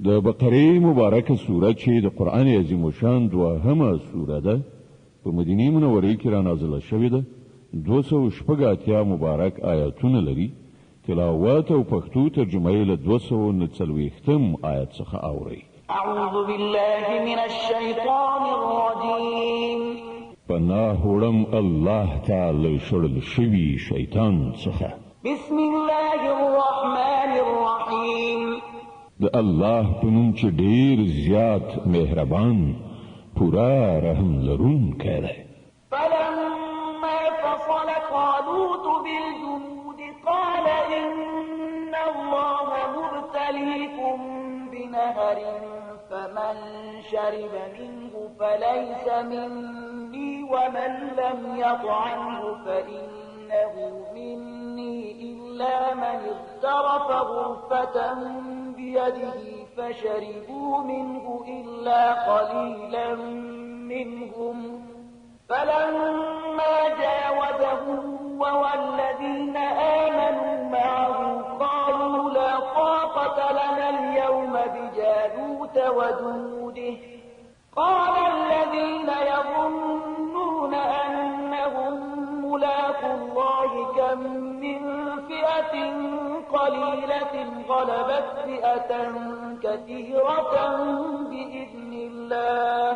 د بقره مبارکه سوره چې د قرآن عظیم الشان دوهمه سوره ده په مدینه منوره کې را نازله شوې ده. 280 مبارک آیاتونه لري. تلاوت او پښتو ترجمه یې له 249 آیت څخه اوري. اعوذ بالله من الشیطان الرجیم. پناه وړم الله تعالی شړل شوي شیطان څخه. بسم الله الرحمن الرحیم. د الله په نوم چې ډیر زیات مهربان پورا رحم لرونکی دی. فلما فصل طالوت بالجنود قال إن الله مبتليكم بنهر فمن شرب منه فليس مني ومن لم يطعمه فإنه مني إلا من اغترف غرفة بيده فشربوا منه إلا قليلا منهم فلما جاوزه والذين آمنوا معه قالوا لا طاقة لنا اليوم بجالوت وجنوده قال الذين يظنون أنهم ملاقو الله كم من فئة قليلة غلبت فئة كثيرة بإذن الله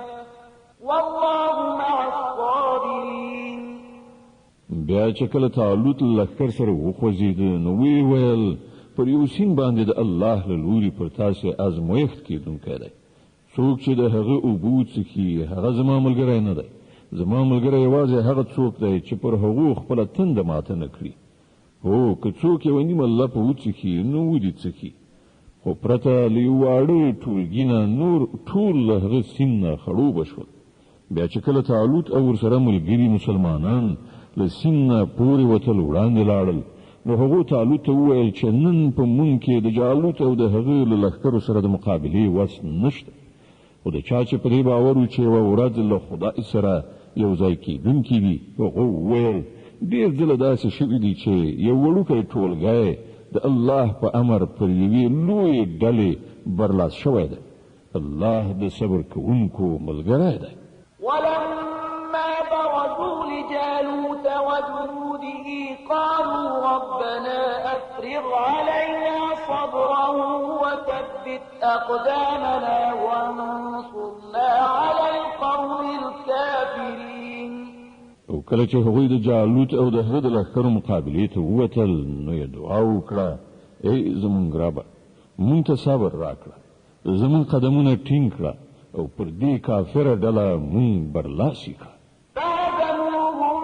والله مع الصابرين. بیا چې کله طالوت لښکر سره وخوځېد نو ویې ویل پر یو سیند باندې د الله له لوري پر تاسې ازمویښت کېدونکی دی. څوک چې د هغه اوبو څښي هغه زما ملګری نه دی. زما ملګری یوازې هغه څوک دی چې پر هغو خپله تنده ماته نه کړي. هو که څوک یوه نیمه لپه وڅښي نو ودې څښي، خو پرته له یو واړه ټولګي نه نور ټول له هغه سیند نه خړوبه شول. بیا چې کله طالوت او ورسره ملګري مسلمانان له سیند نه پورې وتل وړاندې لاړل نو هغو طالوت ته وویل چې نن په مونږ کې د جالوت او د هغه له لښکرو سره د مقابلې وس نشته. خو د چا چې په دې باور و چې یوه ورځ له خدای سره یو ځای کېدونکي وي هغه وویل ډېر ځله داسې شوي دي چې یو وړوکی ټولګی د الله په امر پر یوې لویې ډلې برلاس شوی دی. الله د صبر کوونکو ملګری دی. ولما برزوا لجالوت وجنوده قالوا ربنا أفرغ علينا صبرا وثبت أقدامنا وانصرنا على القوم الكافرين. او کله چې هغوی د جالوت او د هغه د لښکرو مقابلې ته ووتل نو یې دعا وکړه ای زمونږ ربه مونږ ته صبر راکړه، زمونږ قدمونه ټینګ کړه او پر دې کافره ډله مونږ برلاسي کړه. فهزموهم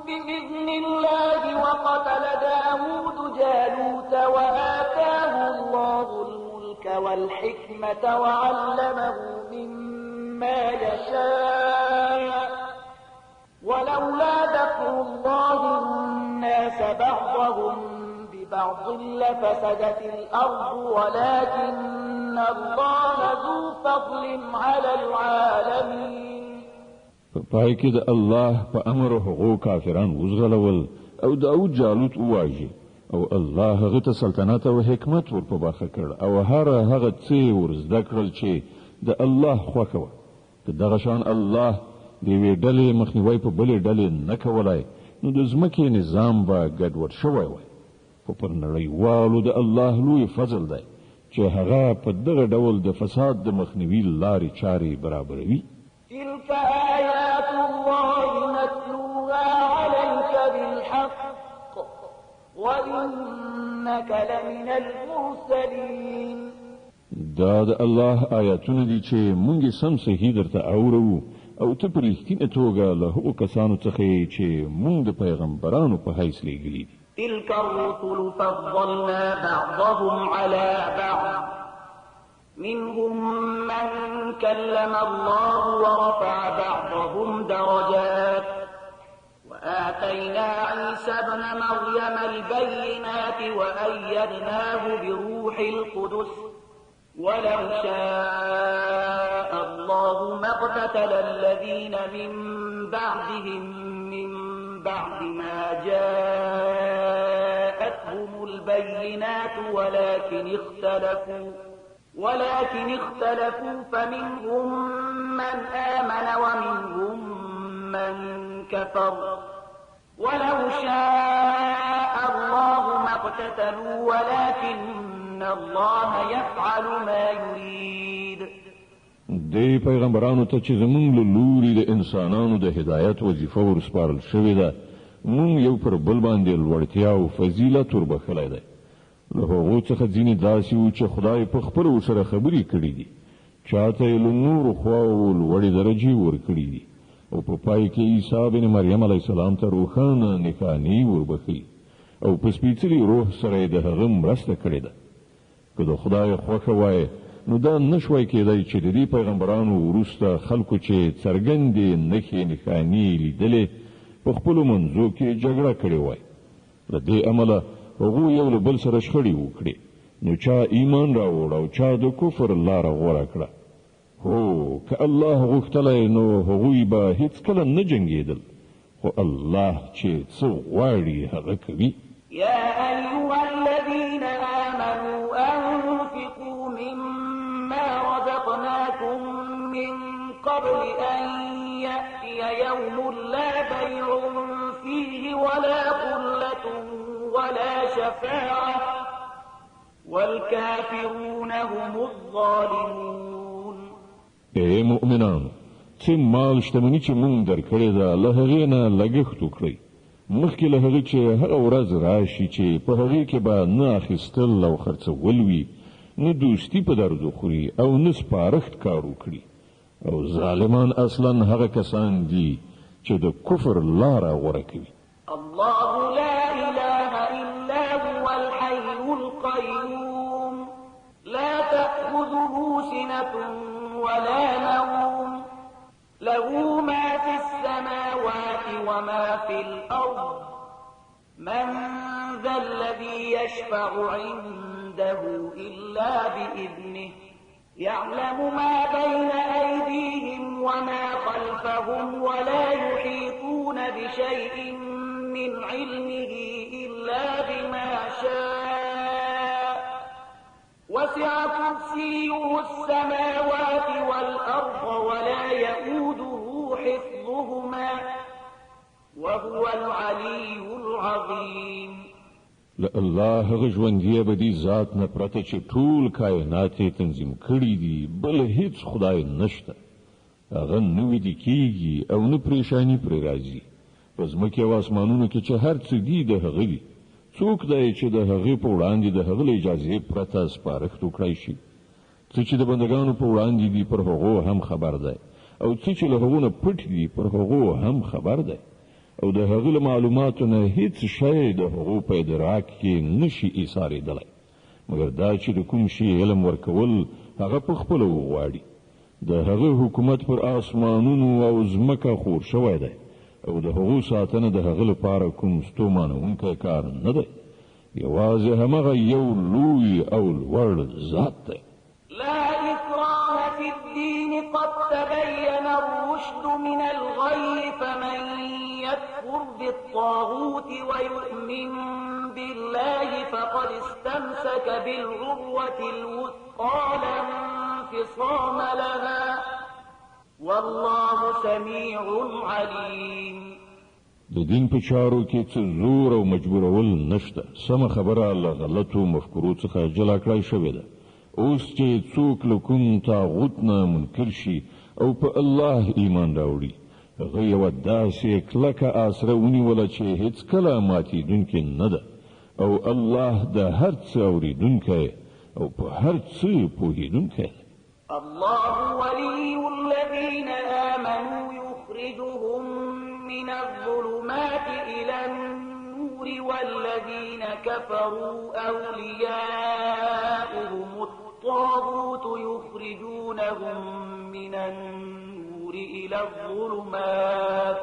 بإذن الله وقتل داود جالوت وآتاه الله الملك والحكمة وعلمه مما يشاء ولولا دفع الله الناس بعضهم ببعض لفسدت الأرض ولكن الله ذو فضل على العالمين. په پای کې د الله په امر هغو کافران وزغلول او داود جالوت وواژه او الله هغه ته سلطنت او حکمت ور په برخه کړ او هغه څه ور زده کړل چې د الله خوښه وه. که دغه شان الله د یوې ډلې مخنیوی په بلې ډلې نه کولای نو د ځمکې نظام به ګډوډ شوی وای. خو پر نړیوالو د الله لوی فضل دی چې هغه په دغه ډول د فساد د مخنیوي لارې چارې برابروي. تلك آيات الله نتلوها عليك بالحق وإنك لمن المرسلين. دا د الله آیاتونه دي چې مونږ سم صحیح درته اورو او ته په رښتینې توګه له هغو کسانو څخه یې چې مونږ د پیغمبرانو په حیث لیږلي دي. تلك الرسل فضلنا بعضهم على بعض منهم من كلم الله ورفع بعضهم درجات وآتينا عيسى ابن مريم البينات وأيدناه بروح القدس ولو شاء الله ما اقتتل الذين من بعدهم من بعد ما جاءتهم البينات ولكن ولكن اختلفوا فمنهم من آمن ومنهم من كفر ولو شاء الله ما اقتتلوا ولكن الله يفعل ما يريد. دی پیغمبرانو ته چې زمونږ له لوري د انسانانو د هدایت وظیفه ورسپارل شوې ده، مونږ یو پر بل باندې لوړتیا او فضیلت وربخلی دی. له هغو څخه ځینې داسې وو چې خدای په خپله ورسره خبرې کړي دي، چاته یې له نورو خواوو لوړې درجې ورکړي دي، او په پای کې عیسی بن مریم علیه السلام ته روښانه نښانې وربښي او په سپېڅلي روح سره یې د هغه مرسته کړې ده. که د خدای خوښه وای نو دا نشوای کېدای چې د دې پیغمبرانو وروسته خلکو چې څرګندې نښې نښانې لیدلې په خپلو منځو کې جګړه کړې وای. له دې امله هغوی یو له بل سره شخړې وکړې، نو چا ایمان راوړ او چا د کفر لاره غوره کړه. هو که الله غوښتلی نو هغوی به هیڅکله نه جنګېدل، خو الله چې څه غواړي هغه کوي. يا أيها الذين آمنوا أنفقوا مما رزقناكم من قبل أن يأتي يوم لا بيع فيه ولا خلة ولا شفاعة والكافرون هم الظالمون. اے مؤمنانو، چې مال شتمني چې مونږ درکړې ده له هغې نه لګښت وکړئ، مخکې له هغې چې هغه ورځ راشي چې په هغې کې به نه اخیستل او خرڅول وي، نه دوستي په درد وخوري او نه سپارښت کار وکړي. او ظالمان اصلا هغه کسان دي چې د کفر لاره غوره کوي. الله لا إله إلا هو الحي القيوم لا تأخذه سنة ولا نوم له ما في السماوات وما في الأرض من ذا الذي يشفع عنده إلا بإذنه يعلم ما بين أيديهم وما خلفهم ولا يحيطون بشيء من علمه إلا بما شاء وسع كرسيه السماوات والأرض ولا يؤوده حفظهما وهو العلي العظيم. الله هغه ژوندی ابدي ذات نه پرته چې ټول کائنات یې تنظیم کړي دي، بل هیڅ خدای نشته. هغه نه ویده کېږي او نه پریشانی پرې راځي. په ځمکې او اسمانونو کې چې هر څه دي د هغه دي. څوک دی چې د هغې په وړاندې د هغه له اجازې پرته سپارښت وکړی شي؟ څه چې د بندګانو په وړاندې دي پر هغو هم خبر دی، او څه چې له هغو نه پټ دي پر هغو هم خبر دی. او د هغه له معلوماتو نه هیڅ شی د هغو په ادراک کې نشي ایسارېدلی، مګر دا چې د کوم شي علم ورکول هغه په خپله وغواړي. د هغه حکومت پر آسمانونو او ځمکه خور شوی دی، او د هغو ساتنه د هغه لپاره کوم ستومانونکی کار نه دی. یوازې همغه یو لوی او لوړ ذات دی. لا إكراه في الدين قد تبين الرشد من الغي فمن يكفر بالطاغوت ويؤمن بالله فقد استمسك بالعروة الوثقى لا انفصام لها والله سميع عليم. د دین په چارو کې څه زور او مجبورول نشته. سمه خبره له غلطو مفکورو څخه جلا کړای شوې ده. اوس چې څوک له کوم طاغوت نه منکر شي او په الله ایمان راوړي، هغه یوه داسې کلکه آسره ونیوله چې هېڅکله ماتېدونکې نه ده، او الله د هر څه اورېدونکی او په هر څه پوهېدونکی دی. الله ولي الذين آمنوا يخرجهم من الظلمات إلى النور والذين كفروا أولياؤهم الطاغوت يخرجونهم من النور إلى الظلمات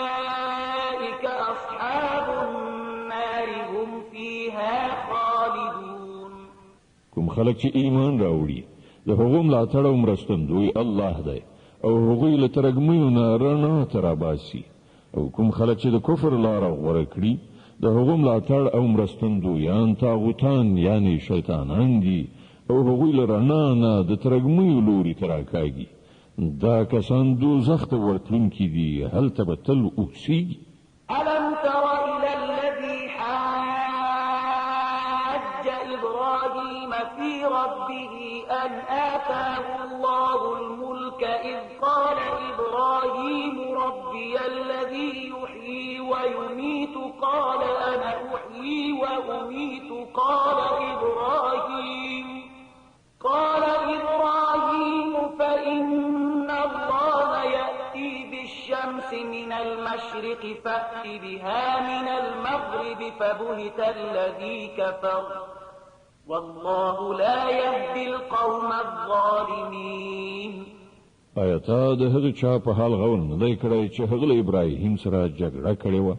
أولئك أصحاب النار هم فيها خالدون. کوم خلک چې ایمان راوړي د هغو ملاتړ او مرستندوی الله دی، او هغوی له ترږمیو نه رڼا ته راباسي. او کوم خلک چې د کفر لاره غوره کړي د هغو ملاتړ او مرستندویان طاغوتان یعنی شیطانان دي، او هغوی له رڼا نه د ترږمیو لوري ته راکاږي. دا کسان دوزخ ته ورتلونکي دي، هلته به تل اوسیږي. ألم تر إلى الذي حاج إبراهيم في ربه أن آتاه الله الملك إذ قال إبراهيم ربي الذي يحيي ويميت قال أنا أحيي وأميت قال إبراهيم فإن الله يأتي بالشمس من المشرق فأت بها من المغرب فبهت الذي كفر والله لا يهدي القوم الظالمين. آیا تا د هغه چا په حال غور نه دی کړی چې هغه له ابراهیم سره جګړه کړې وه؟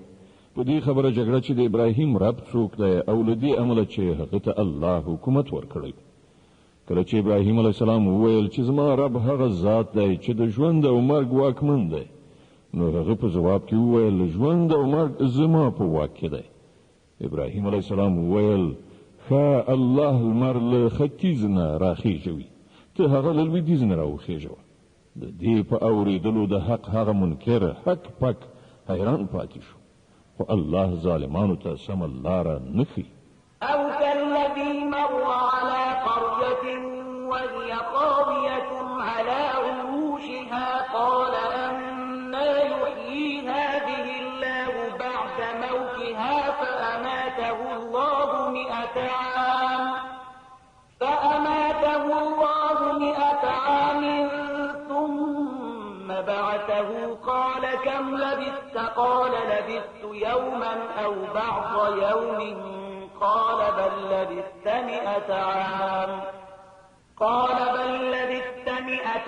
په دې خبره جګړه چې د ابراهیم رب څوک دی او له دې امله چې هغه ته الله حکومت ورکړی. کله چې ابراهیم علیه السلام وویل چې زما رب هغه ذات دی چې د ژوند او مرګ واکمن دی، نو هغه په جواب کې وویل ژوند او مرګ زما په واک کې دی. ابراهیم علیه السلام وویل ښه الله لمر له ختیځ نه راخیژوي، ته هغه له لویدیځ نه راوخیژوه. د دې په اورېدلو د حق هغه منکر حق پک حیران پاتې شو، خو الله ظالمانو ته سمه لاره نه ښیي. أو كالذي مر على قرية وهي خاوية على عروشها قال أنى يحيي هذه الله بعد موتها فأماته الله 100 عام ثم بعثه قال كم لبثت قال لبثت يوما أو بعض يوم قال بل لبثت 100 عام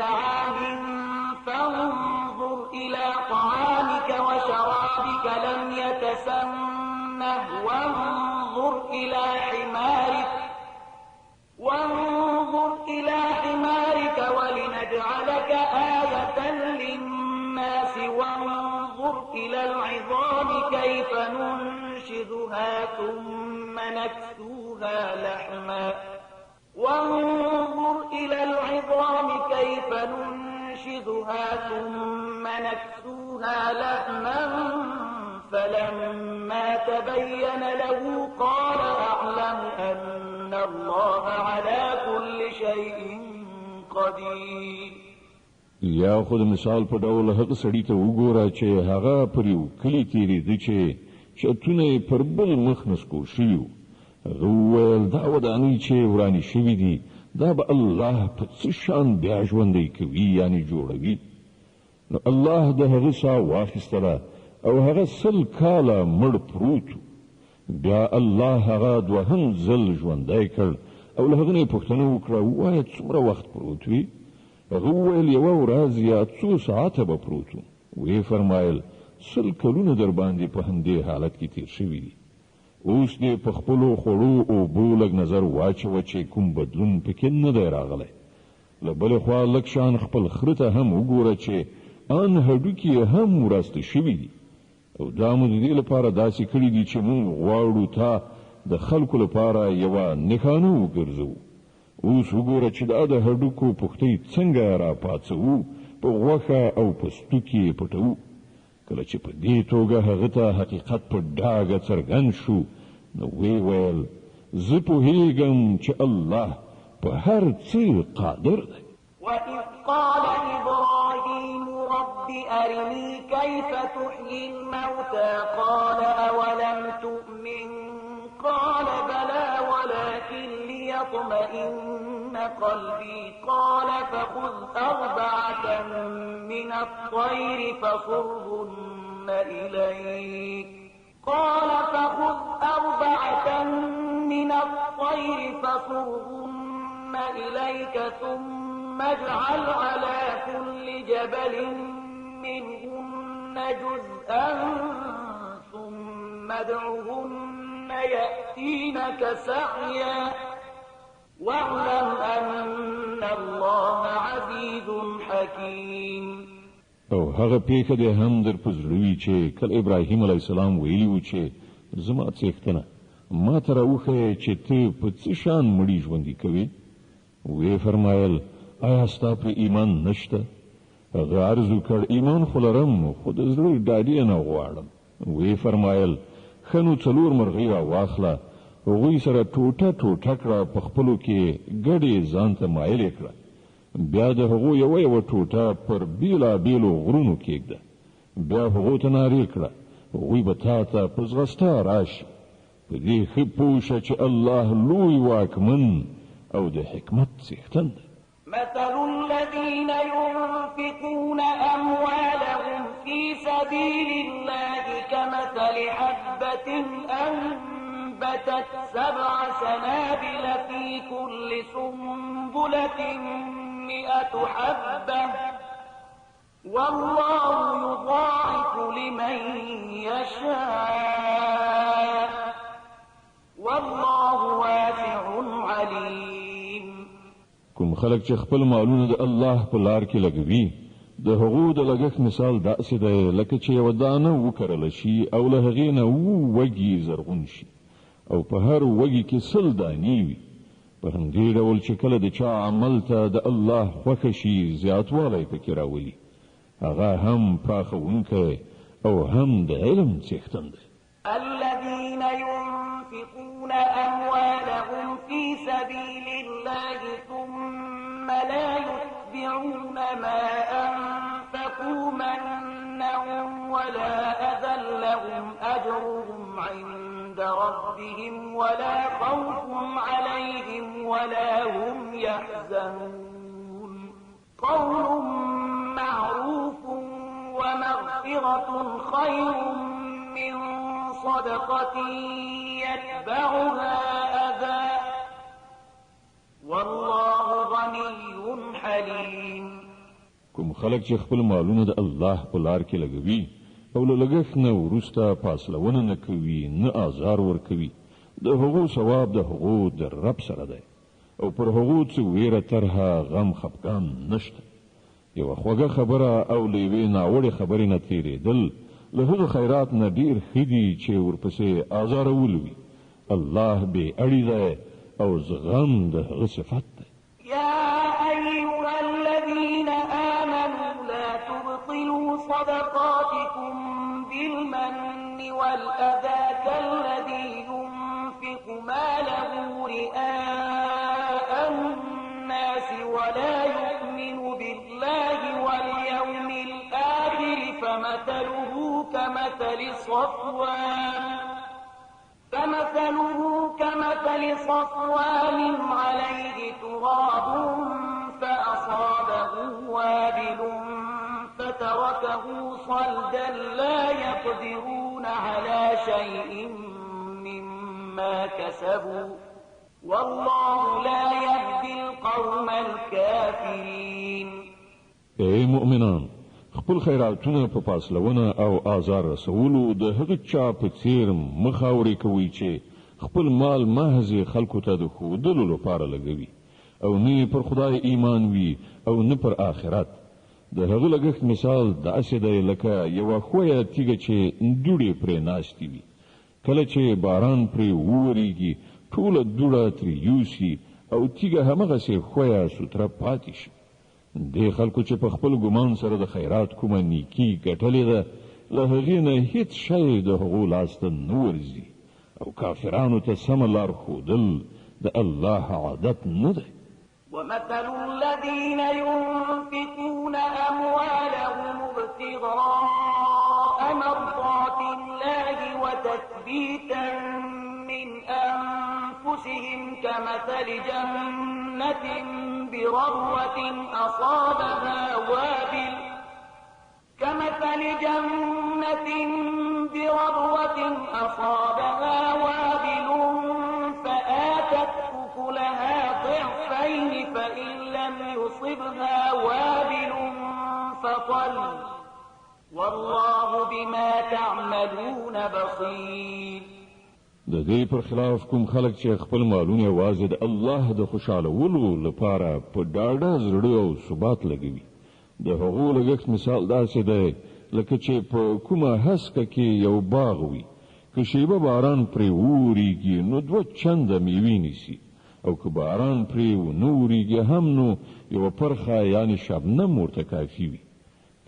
عام فانظر إلى طعامك وشرابك لم يتسنه وانظر إلى حمارك ولنجعلك آية للناس وانظر إلى العظام كيف ننشزها ثم نكسوها لحما فلما تبين له قال أعلم أن الله على كل شيء قدير. یا خود مثال په ډول هغه سړی ته وګوره چې هغه پر یو کلی تېرېده چې چتونه پر بل مخ نسکور شوي وو. هغه وویل دا ودانۍ چې ورانې شوي دي دا به الله په څه شان بیا ژوندی کوي یعنې جوړوي. نو الله د هغه ساه واخیستله او هغه 100 کاله مړ پروت. بیا الله هغه دوهم ځل ژوندی کړ او له هغه نه یې پوښتنه وکړه ووایه څومره وخت پروت وي؟ هغه وویل 1 ورځ یا 2 ساعته به پروت و. ویې فرمایل 100 کلونه در باندې په همدې حالت کې تیر شوي دي. اوس دې په خپلو خوړو اوبو لږ نظر واچوه چې کوم بدلون پکې نه دی راغلی. له بلې خوا لږ شان خپل خره ته هم وګوره چې ان هډوکي هم وراسته شوي دي. او دا مو د دې لپاره داسې کړي دي چې موږ غواړو تا د خلکو لپاره یوه نښانه وګرځوو. اوس وګوره چې دا د هډوکو پښتۍ څنګه راپاڅوو، په غوښه او په ستوکي یې پټوو. کله چې په دې توګه هغه ته حقیقت په ډاګه څرګند شو نو ویې ویل زه پوهېږم چې الله په هر څه قادر دی. وَإِذْ قَالَ إِبْرَاهِيمُ رَبِّ أَرِنِي كَيْفَ تُحْيِي الْمَوْتَى قَالَ أَوَلَمْ تُؤْمِنْ قَالَ بَلَى وَلَكِنْ لِيَطْمَئِنَّ قَلْبِي قَالَ فَخُذْ 4 مِنَ الطَّيْرِ فَصُرْهُنَّ إِلَيْكَ ثُمَّ اجْعَلْ عَلَى كُلِّ جَبَلٍ مِّنْهُنَّ جُزْءًا ثُمَّ ادْعُهُنَّ يَأْتِينَكَ سَعْيًا وَاعْلَمْ أَنَّ اللَّهَ عَزِيزٌ حَكِيمٌ. او هغه پیښه دې هم در پزړوي چې کله ابراهیم علیه السلام ویلي و چې زما څښتنه ما ته راوښیه چې ته په څه شان مړي ژوندي کوې. وی فرمایل آیا ستا په ایمان نشته؟ هغه عرض وکړ ایمان خو لرم خو د زړه ډاډي نه غواړم. وی فرمایل ښه نو 4 مرغۍ راواخله. هغوی سره ټوټه ټوټه کړه، په خپلو کې ګډې ځان ته مایلې کړه. بیا د هغو یوه ټوټه پر بیلابیلو غرونو کېږده. بیا هغو ته نارې کړه هغوی به تا ته په ځغستا راشي. په دې ښه پوه شه چې الله لوی واکمن او د حکمت څښتن دی. مثل الذين ينفقون أموالهم في سبيل الله كمثل حبة أنبتت 7 سنابل في كل سنبلة 100 حبة والله يضاعف لمن يشاء والله واسع عليم. کوم خلک چې خپل مالونه د الله په لار کې لګوي د هغو د لګښت مثال داسې دی لکه چې یوه دانه وکرله شي او له هغې نه 7 وږي زرغون شي او په هر وږي کې 100 دانې وي. په همدې ډول چې کله د چا عمل ته د الله خوښه شي زیاتوالی پکې راولي هغه هم پراخونکی او هم د علم څښتن دی. الذين ينفقون أموالهم في سبيل الله ثم لا يتبعون ما أنفقوا منا ولا أذى لهم أجرهم عند ربهم ولا خوف عليهم ولا هم يحزنون. قول معروف ومغفرة خير من صدقة يتبعها أذى والله غني حليم. کوم خلک چې خپل مالونه د الله په لار کې لګوي او له لګښت نه وروسته فاصلونه نه کوي نه آزار ورکوي د هغو ثواب د هغو د رب سره دی او پر هغو څه ویره ترهه غم خفګان نشته. یوه خوږه خبره او له یوې ناوړې خبرې نه تېرېدل له هغه خیرات نه ډېر ښه دي چې ورپسې آزارول وي. الله بې اړي دی او زغم د هغه صفت دی. يا أيها الذين آمنوا لا تبطلوا صدقاتكم بالمن والأذى كالذي ينفق ماله رئاء الناس ولا يؤمن بالله واليوم الآخر فمثله كمثل صفوان عليه تراب فأصابه وابل فتركه صلدا لا يقدرون على شيء مما كسبوا والله لا يهدي القوم الكافرين. اے مؤمنان خپل خیراتونه په فاصلونه او آزار رسولو د هغه چا په څیر مخاوري کوي چې خپل مال محض خلکو ته د ښودلو لپاره لګوي او نه پر خدای ایمان وي او نه پر آخرت. د هغه لګښت مثال داسې دی لکه یوه ښویه تیږه چې دوړې پرې ناستې وي. کله چې باران پرې وورېږي ټوله دوړه ترې یوسي او تیږه همغسې ښویه سوتره پاتې شي. دې خلکو چې په خپل ګمان سره د خیرات کومه نیکي ګټلې ده له هغې نه هیڅ شی د هغو لاسته نه ورځي او کافرانو ته سمه لار ښودل د الله عادت نه دی. ومثل الذين ينفقون أموالهم ابتغاء مرضات الله وتثبيتا من أنفسهم كمثل جنة بربوة أصابها وابل فآتت أكلها ضعفين فإن لم يصبها وابل فطل والله بما تعملون بصير. د دې پر خلاف کوم خلک چې خپل مالونه یوازې د الله د خوشالولو لپاره په ډاډه زړه او ثبات لګوي د هغو لګښت مثال داسې دی لکه چې په کومه هسکه کې یو باغ وي که شیبه باران پرې وورېږي نو 2 چنده میوې نیسي او که باران پرې ونه وریږي هم نو یوه پرخه یعنې شبنم ورته کافي وي.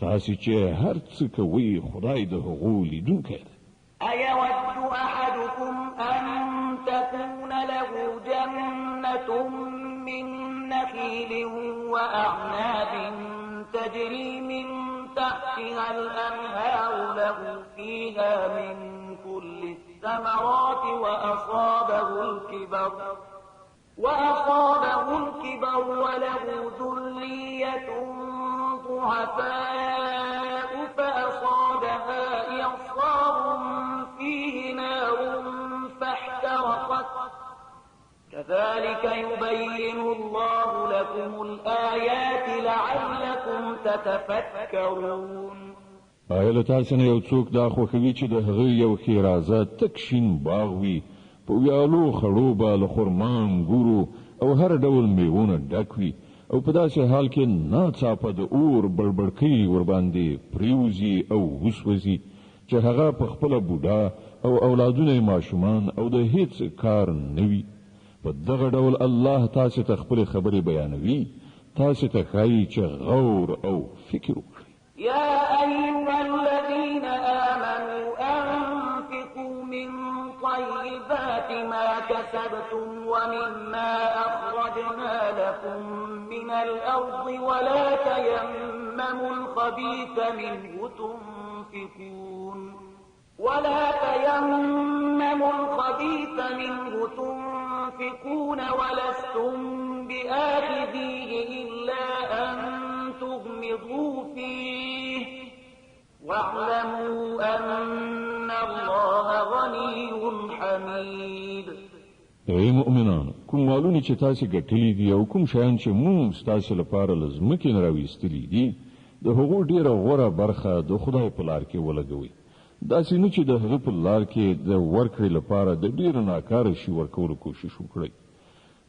تاسې چې هر څه کوئ خدای د هغو لیدونکی دی. أيود أحدكم أن تكون له جنة من نخيل وأعناب تجري من تحتها الأنهار له فيها من كل الثمرات وأصابه الكبر وله ذرية ضعفاء فأصابها إعصار فيه نار فاحترقت كذلك يبين الله لكم الآيات لعلكم تتفكرون. آیا له تاسو نه یو څوک دا خوښوي چې د هغه یو ښېرازه تک شین باغ وي په ویالو خړو به له خرما انګورو او هر ډول میوونه ډک وي او په داسې حال کې ناڅاپه د اور بړبړکۍ ورباندې پریوزي او وسوځي چې هغه په خپله بوډا او اولادونه ماشومان او د هیڅ کار نه وي. په دغه ډول الله تاسو ته خپلې خبرې بیانوي، تاسو ته ښایي چې غور او فکر وکړئ. يا أيها الذين آمنوا أنفقوا من طيبات ما كسبتم ومما أخرجنا لكم من الأرض ولا تيمموا الخبيث منه تنفقون ولستم بآخذيه إلا أن تغمضوا فيه واعلموا أن الله غني حميد. ای مؤمنانو، کوم مالونه چې تاسو ګټلي دي او کوم شیان چې موږ تاسو لپاره له ځمکې نه راویستلي دي د هغو ډیره غوره برخه د خدای په لار کې ولګوئ. داسې نه چې د هغه په لار کې د ورکړې لپاره د ډیرو ناکاره شي ورکولو کوشش وکړئ.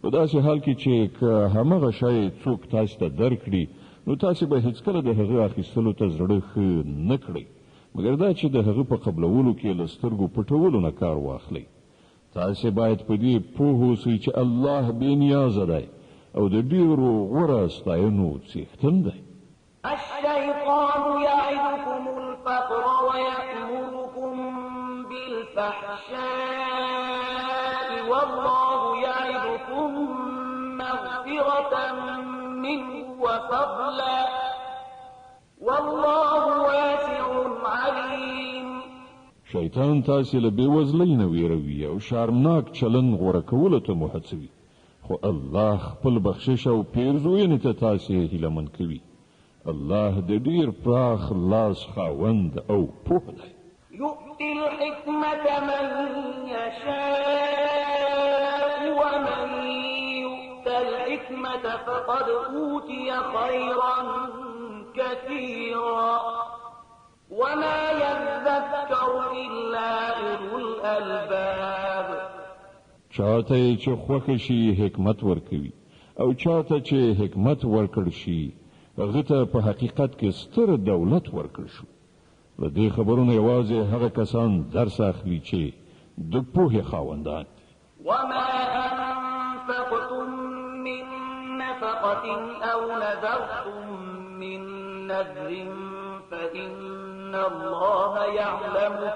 په داسې حال کې چې که همغه شی څوک تاسو ته درکړي نو تاسو به هیڅکله د هغه اخیستلو ته زړه ښه نه کړئ مګر دا چې د هغه په قبلولو کې له سترګو پټولو نه کار واخلئ. تاسو باید په دې پوه اوسئ چې الله بې نیازه دی او د ډیرو غوره ستاینو څښتن دی. الشيطان يعدكم الفقر ويأمركم بالفحشاء والله يعدكم مغفرة منه وفضلا والله واسع عليم. شیطان تاسو له بېوزلۍ نه ویروي او شرمناک چلند غوره کولو ته مو هڅوي، خو الله خپل بخشش او پیرزوینې ته تاسو هیلهمن کوي. الله د ډیر پراخ لاس خاوند او پوه دی. يؤتي الحكمة من يشاء ومن يؤت الحكمة فقد أوتي خيرا كثيرا وما يذكر إلا أولو الألباب. چاته چې خوښ شي حکمت ورکوي او چاته چې حکمت ورکړ شي هغه ته په حقیقت کې ستر دولت ورکړ شو. له دې خبرونو یوازې هغه کسان درس اخلي چې د پوهې خاوندان دي. وما أنفقتم من نفقة أو نذرتم من نذر فإن الله يعلمه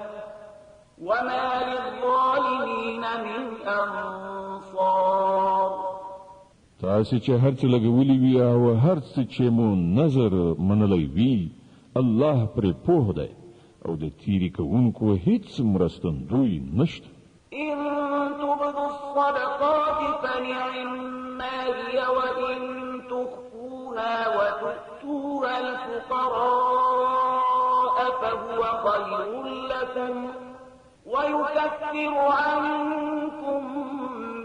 وما للظالمين من أنصار. تاسو چې هر څه لګولي وي او هر څه چې مو نظر منلی وي الله پرې پوه دی او د تیری کوونکو هیڅ مرستندوی نشته. إن تبدوا الصدقات فنعما هي وإن تخفوها وتؤتوها الفقراء فهو خير لكم ويكفر عنكم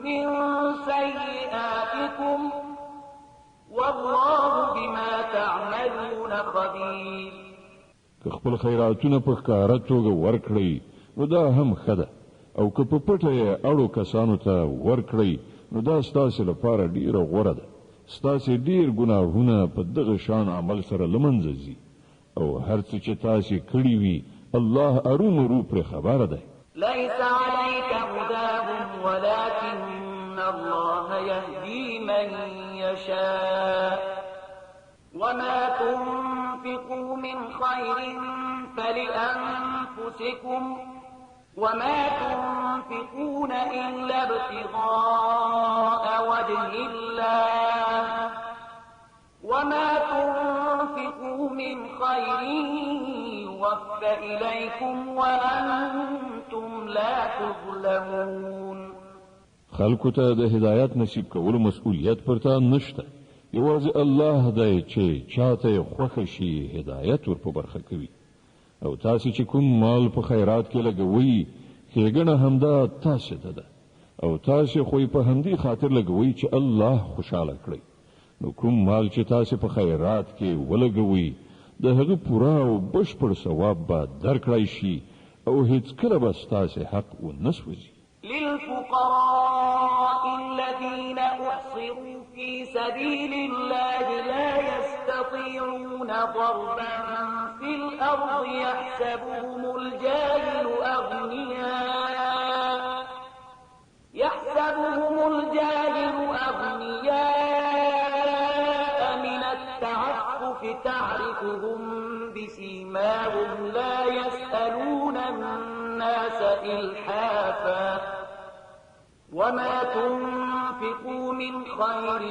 من سيئاتكم والله بما تعملون خبير. که خپل خیراتونه په ښکاره توګه ورکړئ نو دا هم ښه ده او که په پټه یې اړو کسانو ته ورکړئ نو دا ستاسې لپاره ډیره غوره ده. ستاسې ډیر ګناهونه په دغه شان عمل سره له منځه ځي او هر څه چې تاسې کړي وي الله ارومرو پرې خبره دی. ليس عليك هداهم ولكن الله يهدي من يشاء وما تنفقوا من خير فلأنفسكم وما تنفقون إلا ابتغاء وجه الله وما تنفقوا من خير يوفى إليكم وأنتم لا تظلمون. خلکو ته د هدایت نصیب کولو مسؤلیت پرته نشته. یوازې الله دی چې چاته خوښ شي هدایت ور په برخه کوي. او تاسو چې کوم مال په خیرات کې لګوي ښېګڼه همدا تاسو ته ده او تاسو خو په همدې خاطر لګوي چې الله خوشاله کړي. نو کوم مال چې تاسو په خیرات کې ولګوي د هغه پوره او بشپړ ثواب به درکړای شي او هیڅ کله به تاسو حق ونسوځي. للفقراء الذين أحصروا في سبيل الله لا يستطيعون ضربا في الأرض يحسبهم الجاهل أغنياء من التعفف تعرفهم بسيماهم لا يسألون الناس إلحافا وما تنفقوا من خير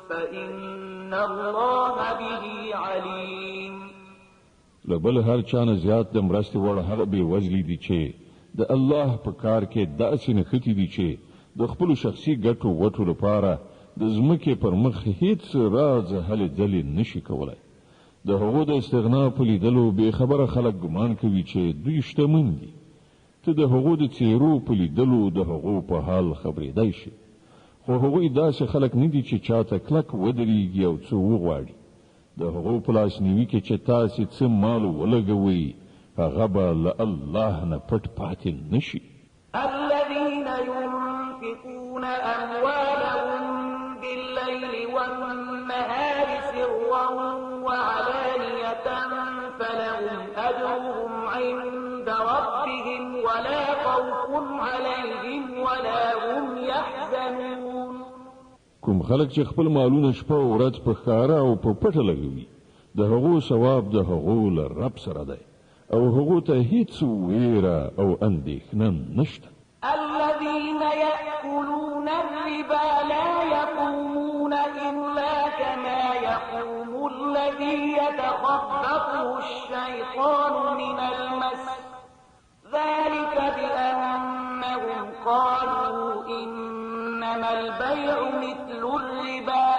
فإن الله به عليم. لبل هر چانه زیات د مرستې وړ هغه بې وزلي دي چې د الله په کار کې داسې نښتې دي چې د خپلو شخصي ګټو وټو لپاره د ځمکې پر مخ هیڅ راز هلې ځلې نشي کولی. د هغو د استغنا په لیدلو بې خبره خلک ګمان کوي چې دوی شتمن دي. ته د هغو د څېرو په لیدلو د هغو په حال خبرېدای شي، خو هغوی داسې خلک نه دي چې چاته کلک ودرېږي او څه وغواړي. د هغو په لاسنیوي کې چې تاسې څه مال ولګوئ هغه به له الله نه پټ پاتې نشي. الذين ينفقون أموالهم بالليل والنهار سرا وعلانية فلهم أجرهم عند ربهم ولا خوف عليهم ولا هم يحزنون. کوم خلک چې خپل مالونه شپه او ورځ په ښکاره او په پټه لګوي د هغو ثواب د هغو له رب سره دی او هغو ته هیڅ ویره او اندېښنه نشته. الذين يأكلون الربا لا يقومون إلا كما يقوم الذي يتخبطه الشيطان من المس ذلك بأنهم قالوا إنما البيع مثل الربا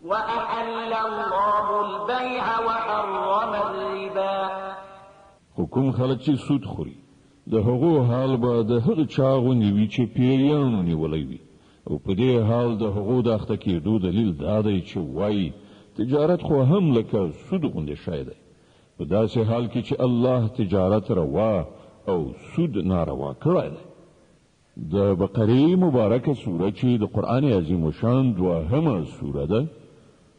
وأحل الله البيع وحرم الربا. حکم خلک چې سود خوري د هغو حال به د هغه چا غوندې وي چې پیریانو نیولی وي او په دې حال د هغو د اخته کېدو دلیل دا دی چې وایي تجارت خو هم لکه سود غوندې شی دی. په داسې حال کې چې الله تجارت روا او سود ناروا کړی دی. د بقرې مبارکه سوره چې د قرآن عظیم الشان دوهمه سوره ده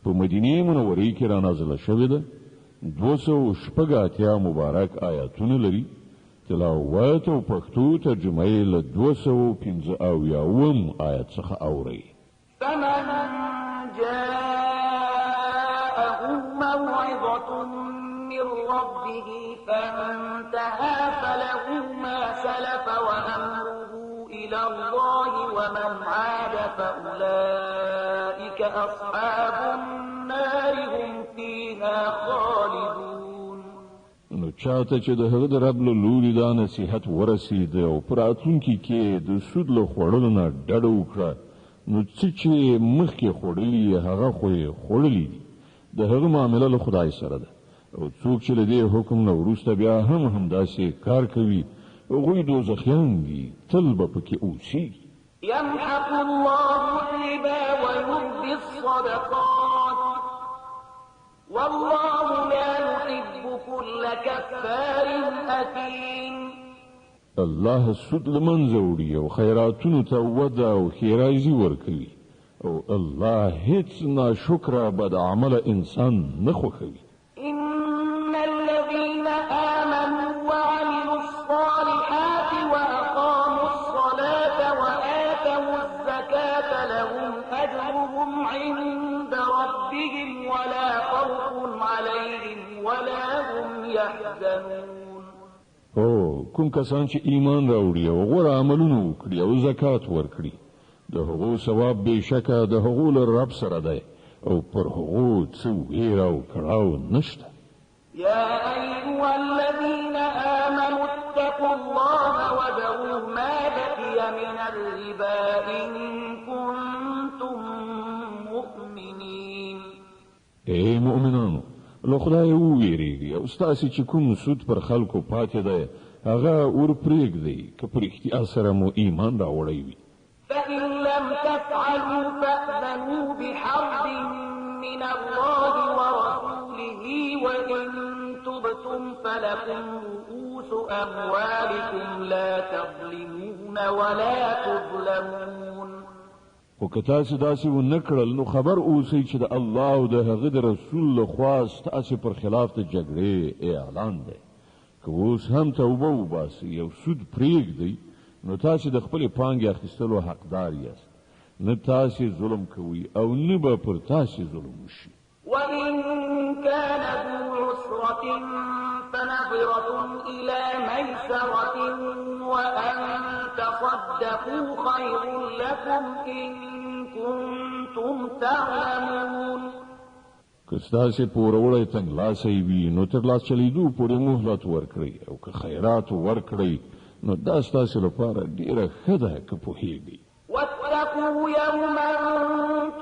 په مدینه منورې کې را نازله شوې ده. 286 مبارک آیاتونه لري. تلاوت او پښتو ترجمه یې له 215 آیت څخه اوري. فمن جاءه موعظة من ربه فانتهى فله ما سلف وأمره إلى الله ومن عاد فأولئك أصحاب النار هم فيها خالدون. نو چاته چې د هغه د رب له لوري دا نصیحت ورسید او پر راتلونکي کې د سود له خوړلو نه ډډه وکړه نو څه چې مخکې خوړلي هغه خو یې خوړلي دي. د هغه معامله له خدای سره ده او څوک چې له دې حکم نه وروسته بیا هم همداسې کار کوي هغوی دوزخیان دي، تل به پکې اوسي. يمحق الله الربا ويربي الصدقات والله لا يحب كل كفار أثيم. الله سود لمنځه وړي او خیراتونو ته وده او ښېرازي ورکوي او الله هیڅ ناشکره بد عمله انسان نه خوښوي. إن الذين آمنوا وعملوا الصالحات وأقاموا الصلاة وآتوا عند ربهم ولا خوف عليهم ولا هم يحزنون. او کوم کسان چې ایمان راوړي او غوره عملونه وکړي او زکات ورکړي د هغو ثواب بېشکه د هغو له رب سره دی او پر هغو څه ویره او کړاو نشته. يا أيها الذين آمنوا اتقوا الله وذروا ما بقي من الربا إن كنتم مؤمنين. اے مؤمنانو له خدای وویریږئ او ستاسې چې کوم سود پر خلکو پاتې دی هغه ور پرېږدئ که په رښتیا سره مو ایمان راوړی وي. فإن لم تفعلوا فأذنوا بحرب من الله ورسوله وإن تبتم فلكم رؤوس أموالكم لا تظلمون ولا تظلمون. خو که تاسې داسې ونه کړل نو خبر اوسئ چې د الله او د هغه د رسول لخوا ستاسې پر خلاف د جګړې اعلان دی. که اوس هم توبه وباسئ او سود پرېږدئ نو تاسې د خپلې پانګې اخیستلو حقدار یاست. نه تاسې ظلم کوئ او نه به پر تاسې ظلم وشي. وإن كان ذو عسرة فنظرة إلى ميسرة وأن تصدقوا خير لكم إن كنتم تعلمون. که ستاسې پوروړی تنګلاسی وي نو تر لاس چلیدو پورې مهلت ورکړئ او که خیرات ورکړئ نو دا ستاسې لپاره ډېره ښه ده که پوهېږئ. واتقوا يوما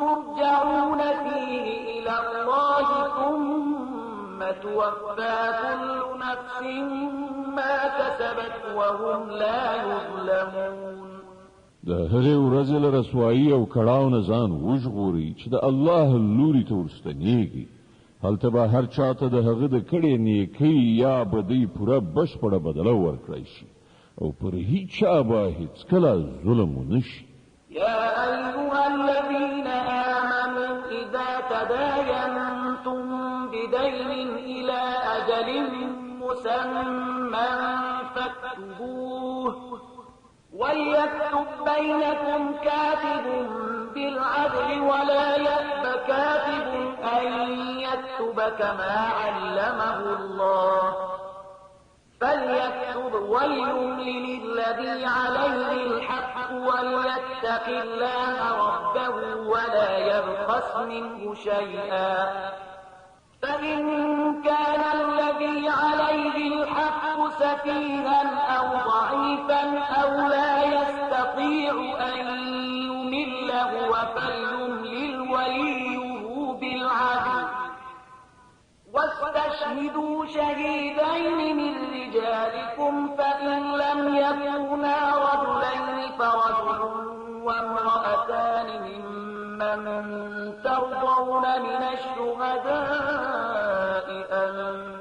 ترجعون فيه إلى الله ثم توفى كل نفس ما كسبت وهم لا يظلمون. د هغې ورځې له رسوایي او کړاو نه ځان وژغورئ چې د الله لوري ته ورستنېږي. هلته به هر چاته د هغه د کړې نیکۍ یا بدۍ پوره بشپړه بدله ورکړی شي او پر هیچا به هیڅکله ظلم ونه شي. يا أيها الذين آمنوا إذا تداينتم بدين إلى أجل مسمى فاكتبوه وليكتب بينكم كاتب بالعدل ولا يأب كاتب أن يكتب كما علمه الله فليكتب وليملل الذي عليه الحق وليتق الله ربه ولا يبخس منه شيئا فإن كان الذي عليه الحق سفيها أو ضعيفا أو لا يستطيع أن يمل هو فليملل وليه بالعدل واستشهدوا شهيدين من رجالكم فإن لم يكونا رجلين فرجل وامرأتان ممن ترضون من الشهداء أن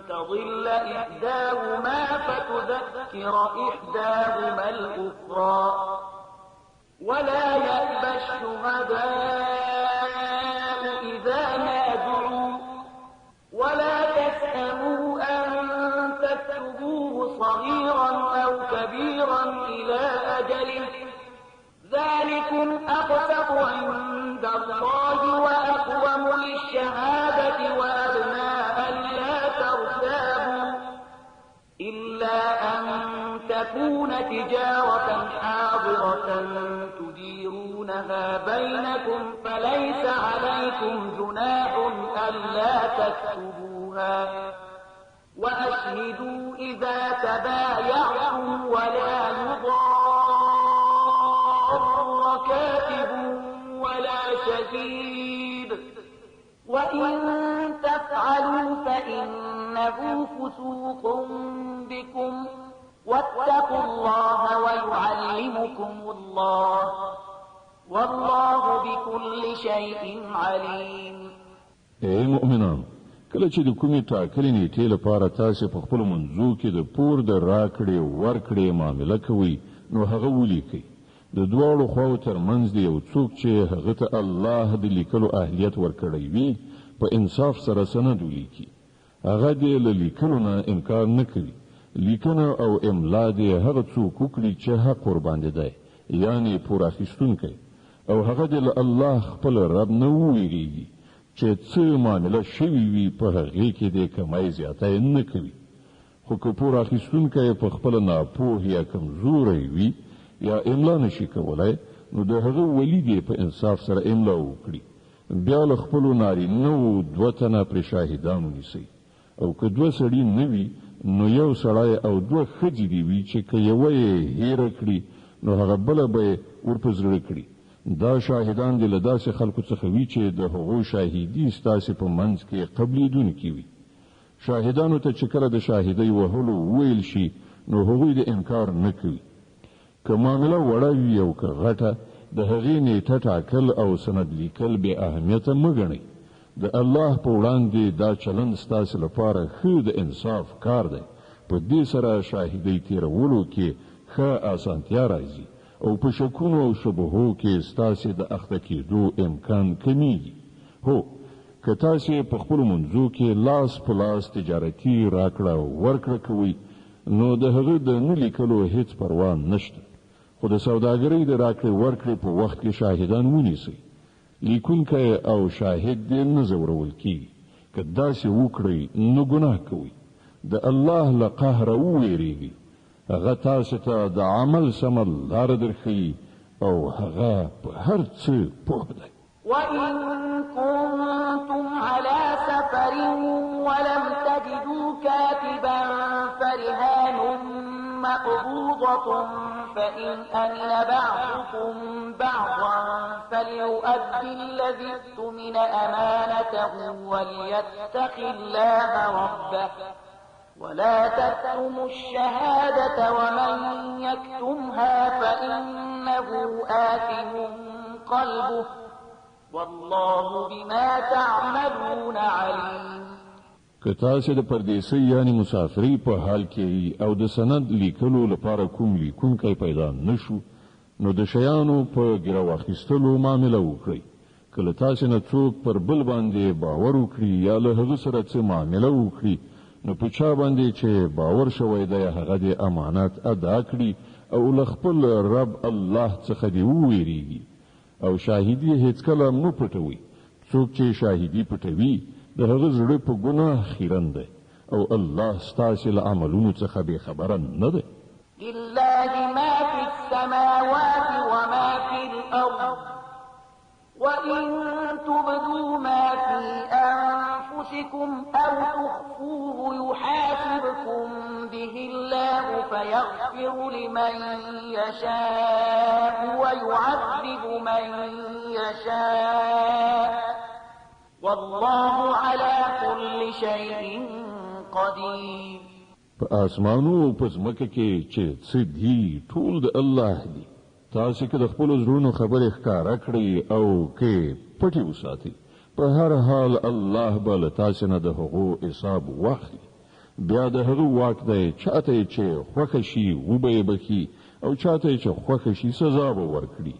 تضل إحداهما فتذكر إحداهما الأخرى ولا يأبى الشهداء إذا ما دعوا ولا تسأموا أن تكتبوه صغيرا أو كبيرا إلى أجله ذلكم أقسط عند الله وأقوم للشهادة وأدنى ألا ترتابوا إلا أن تكون تجارة حاضرة تديرونها بينكم فليس عليكم جناح ألا تكتبوها وأشهدوا إذا تبايعتم ولا يضار كاتب ولا شهيد وإن تفعلوا فإنه فسوق بكم واتقوا الله ويعلمكم الله والله بكل شيء عليم. اے مؤمنان کله چې د کومې ټاکلې نیټې لپاره تاسې په خپلو منځو کې د پور د راکړې ورکړې معامله کوئ نو هغه ولیکئ. د دواړو خواو ترمنځ د یو څوک چې هغه ته الله د لیکلو اهلیت ورکړی وي په انصاف سره سند ولیکي. هغه دې له لیکلو نه انکار نه کوي. لیکنه او املا دې هغه څوک وکړي چې حق ورباندې دی یعنې پور اخیستونکی او هغه د الله خپل رب نه ویریږي چې څه معامله شوي وي په هغې کې د کمای زیاتی نه کوي. خو که پور اخیستونکی په خپله ناپوه یا کمزوری وي یا املا نشي کولی، نو د هغه ولی دی په انصاف سره املا وکړي. بیا له خپلو نارینهو 2 تنه پرې شاهدان ونیسئ، او که 2 سړي نه وي نو 1 سړی او 2 ښځې دې وي چې که یوه یې هیره کړي نو هغه بله به یې ورپه زړه کړي. دا شاهدان دې له داسې خلکو څخه وي چې د هغو شاهدي ستاسې په منځ کې قبلېدونکي وي. شاهدانو ته چې کله د شاهدۍ وهلو وویل شي نو هغوی د انکار نه کوي. که معامله وړه وي او که غټه، د هغې نیټه ټاکل او سند لیکل بې اهمیته مه ګڼئ. د الله په وړاندې دا چلند ستاسې لپاره ښه د انصاف کار دی. په دې سره شاهدۍ تیرولو کې ښه اسانتیا راځي او په شکونو او شبهو کې ستاسې د اخته کېدو امکان کمیږي. هو، که تاسې په خپلو منځو کې لاس په لاس تجارتي راکړه ورکړه کوئ، نو د هغه د نه لیکلو هیڅ پروا نشته. خو د سوداګرۍ د راکړې ورکړې په وخت کې شاهدان ونیسئ. لیکونکی او شاهد دې نه ځورول کیږي. که داسې وکړئ نو ګناه کوئ. د الله له قهره وویریږئ. هغه تاسو ته د عمل سمه لاره درښیي او هغه په هر څه پوه دی. وإن كنتم على سفر ولم تجدوا كاتبا فرهان مقبوضة فإن أمن بعضكم بعضا فليؤدي الذي اؤتمن أمانته وليتق الله ربه ولا تكتموا الشهادة ومن يكتمها فإنه آثم قلبه والله بما تعملون عليم. که تاسو د پردیسۍ یعنی مسافری په حال کې او د سند لیکلو لپاره کوم لیکونکی پیدا نشو، نو د شیانو په ګیرو اخیستلو معامله وکړئ. کله تاسو نه څوک پر بل باندې باور وکړي یا له هغه سره څه معامله وکړي، نو په چا باندې چې باور شوی دی هغه د امانت ادا کړي او له خپل رب الله څخه دی وویریږي. او شاهدی هیڅکله مه پټوئ. څوک چې شاهدی پټوي د هغه زړه په ګناه خیرن دی او الله ستاسې له عملونو څخه بې خبره نه دی. لله ما في السماوات وما في الأرض وإن تبدوا ما في أنفسكم أو تخفوه يحاسبكم به الله فيغفر لمن يشاء ويعذب من يشاء والله على كل شيء قدير. په آسمانو او په ځمکه کې چې څه دي ټول د الله دي. تاسو که د خپلو زړونو خبرې ښکاره کړئ او که پټې وساتئ، په هر حال الله به له تاسو نه د هغو حساب واخلي. بیا د هغه واک دی چاته چې خوښه شي وبه یې بخي او چاته چې خوښه شي سزا به ورکړي.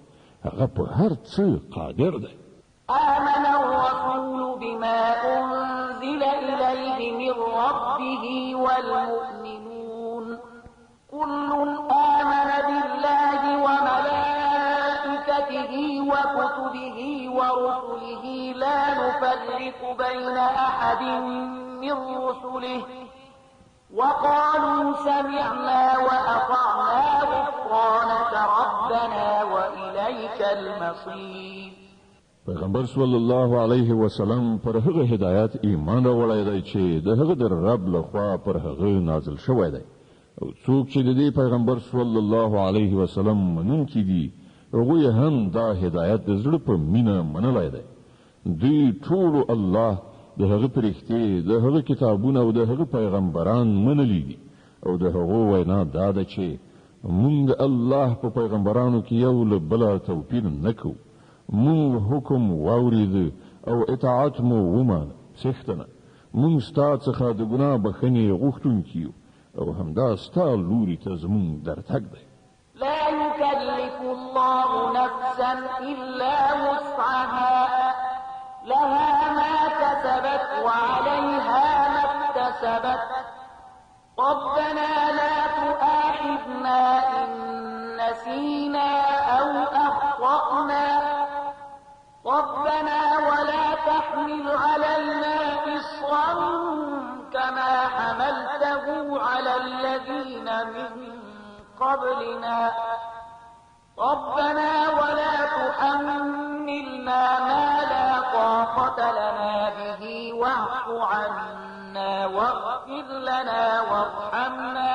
هغه په هر څه قادر دی. آمن الرسول بما أنزل إليه من ربه والمؤمنون كل آمن بالله وملائكته وكتبه ورسله لا نفرق بين أحد من رسله وقالوا سمعنا وأطعنا غفرانك ربنا وإليك المصير. پیغمبر صلی الله علیه وسلم پر هغه هدایت ایمان راوړی دی چې د هغه در رب لخوا پر هغه نازل شوی دی. او څوک چې د دې پیغمبر صلی الله علیه وسلم منونکي دي، هغوی هم دا هدایت د زړه په مینه منلی دی. دوی ټولو الله د هغه پرښتې، د هغه کتابونه او د هغه پیغمبران منلی دي. او د هغو وینا دا ده چې موږ د الله په پیغمبرانو کې یو له بله توپیر نه کوو. مونږ حکم واورید او اطاعت مو ومانه. څښتنه مونږ ستا څخه د ګناه بخښنې غوښتونکي یو او همدا ستا لوري ته زمونږ درتګ دی. لا يكلف الله نفسا إلا وسعها لها ما كسبت وعليها ما اكتسبت ربنا لا تؤاخذنا إن نسينا أو أخطأنا ربنا ولا تحمل علينا إصرا كما حملته على الذين من قبلنا ربنا ولا تحملنا ما لا طاقة لنا به واعف عنا واغفر لنا وارحمنا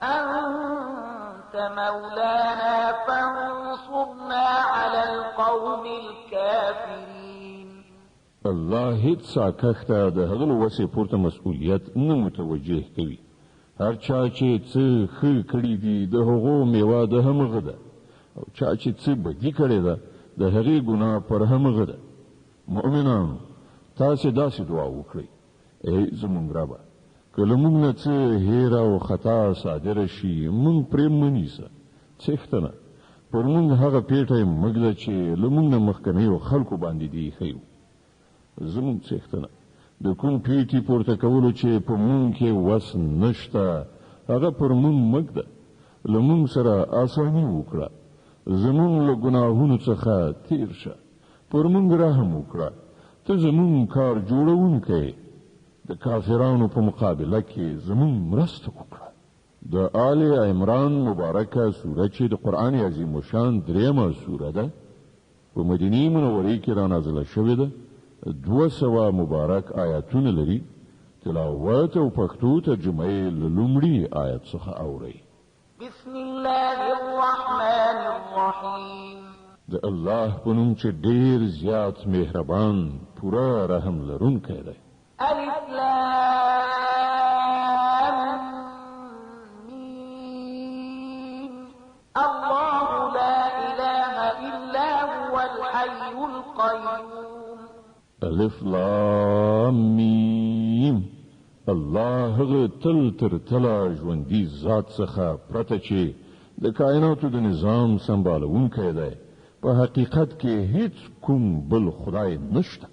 أنت مولانا فانصرنا على القوم الكافرين. الله هیڅ ساکښته د هغه وسې پورته مسؤلیت نه متوجه کوي. هر چا چې څه ښه کړي دي د هغو میوه د همغه ده، او چا چې څه بدي کړې ده د هغې ګناه پر همغه ده. مؤمنانو تاسې داسې دعا وکړئ: ای زموږ ربه، که له موږ نه څه هیر او خطا صادره شي موږ پرې مه نیسه. څښتنه پر موږ هغه پیټه یې مږده چې له موږ نه مخکنیو خلکو باندې دې ایښی و. زموږ څښتنه د کوم پیټي پورته کولو چې په موږ کې وس نشته هغه پر موږ مږده. له موږ سره آساني وکړه، زموږ له ګناهونو څخه تیر شه، پر موږ رحم وکړه. ته زموږ کار جوړونکی، د کافرانو په مقابله کې زموږ مرسته وکړه. د آل عمران مبارکه سوره چې د قرآن عظیم الشان درېیمه سوره ده، په مدینې منورې کې را نازله شوې ده. 200 مبارک آیاتونه لري. تلاوت او پښتو ترجمه یې له لومړي آیت څخه اورئ. بسم الله الرحمن الرحیم. د الله په نوم چې ډېر زیات مهربان پوره رحم لرونکی دی. الف لام میم. الله لا اله الا هو الحي القيوم. الف لام میم. الله هغه تل تر تله ژوندي ذات څخه پرته چې د کائناتو د نظام سمبالونکی دی. په حقیقت کې هیڅ کوم بل خدای نشته.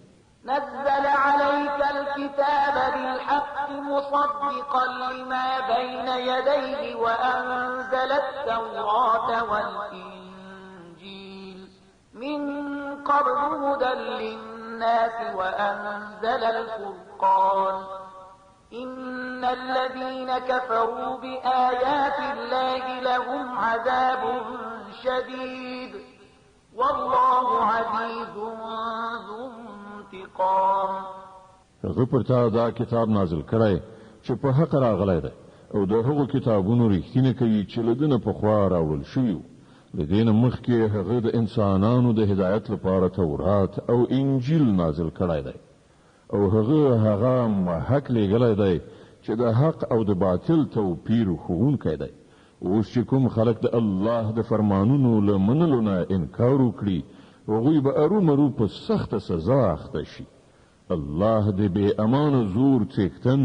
نزل عليك الكتاب بالحق مصدقا لما بين يديه وأنزل التوراة والإنجيل من قبل هدى للناس وأنزل الفرقان إن الذين كفروا بآيات الله لهم عذاب شديد والله عزيز ذو انتقام. هغه پر تا دا کتاب نازل کړی چې په حق راغلی دی او د هغو کتابونو رښتینه کوي چې له ده نه پخوا راوړل شوي وو. له دې نه مخکې هغه د انسانانو د هدایت لپاره تورات او انجیل نازل کړی دی او هغه محق لیږلی دی چې د حق او د باطل توپیر ښوونکی دی. اوس چې کوم خلک د الله د فرمانونو له منلو نه انکار وکړي هغوی به ارومرو په سخته سزا اخته شي. الله د بې امانه زور څښتن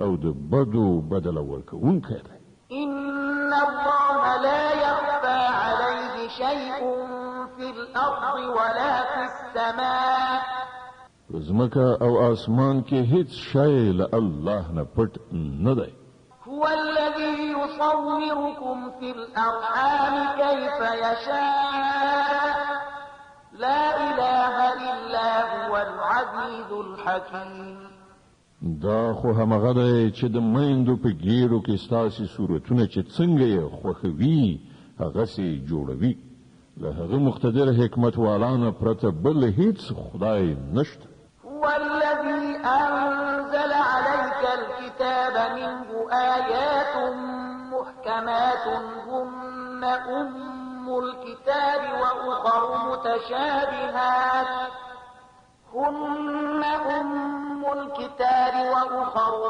او د بدو بدله ورکوونکی دی. إن الله لا يخفى عليه شيء في الأرض ولا في السماء. زمکه او آسمان کې هیڅ شی له الله نه پټ نه دی. هو الذي يصوركم في الأرحام كيف يشاء لا إله إلا هو العزيز الحكيم. دا خو همغه دی چې د میندو په ګیرو کې ستاسې صورتونه چې څنګه یې خوښوي هغسې جوړوي. له هغه مقتدر حکمت والانه پرته بل هیڅ خدای نشته. هو الذي أنزل عليك الكتاب منه آيات محكمات هن أم الكتاب وأخر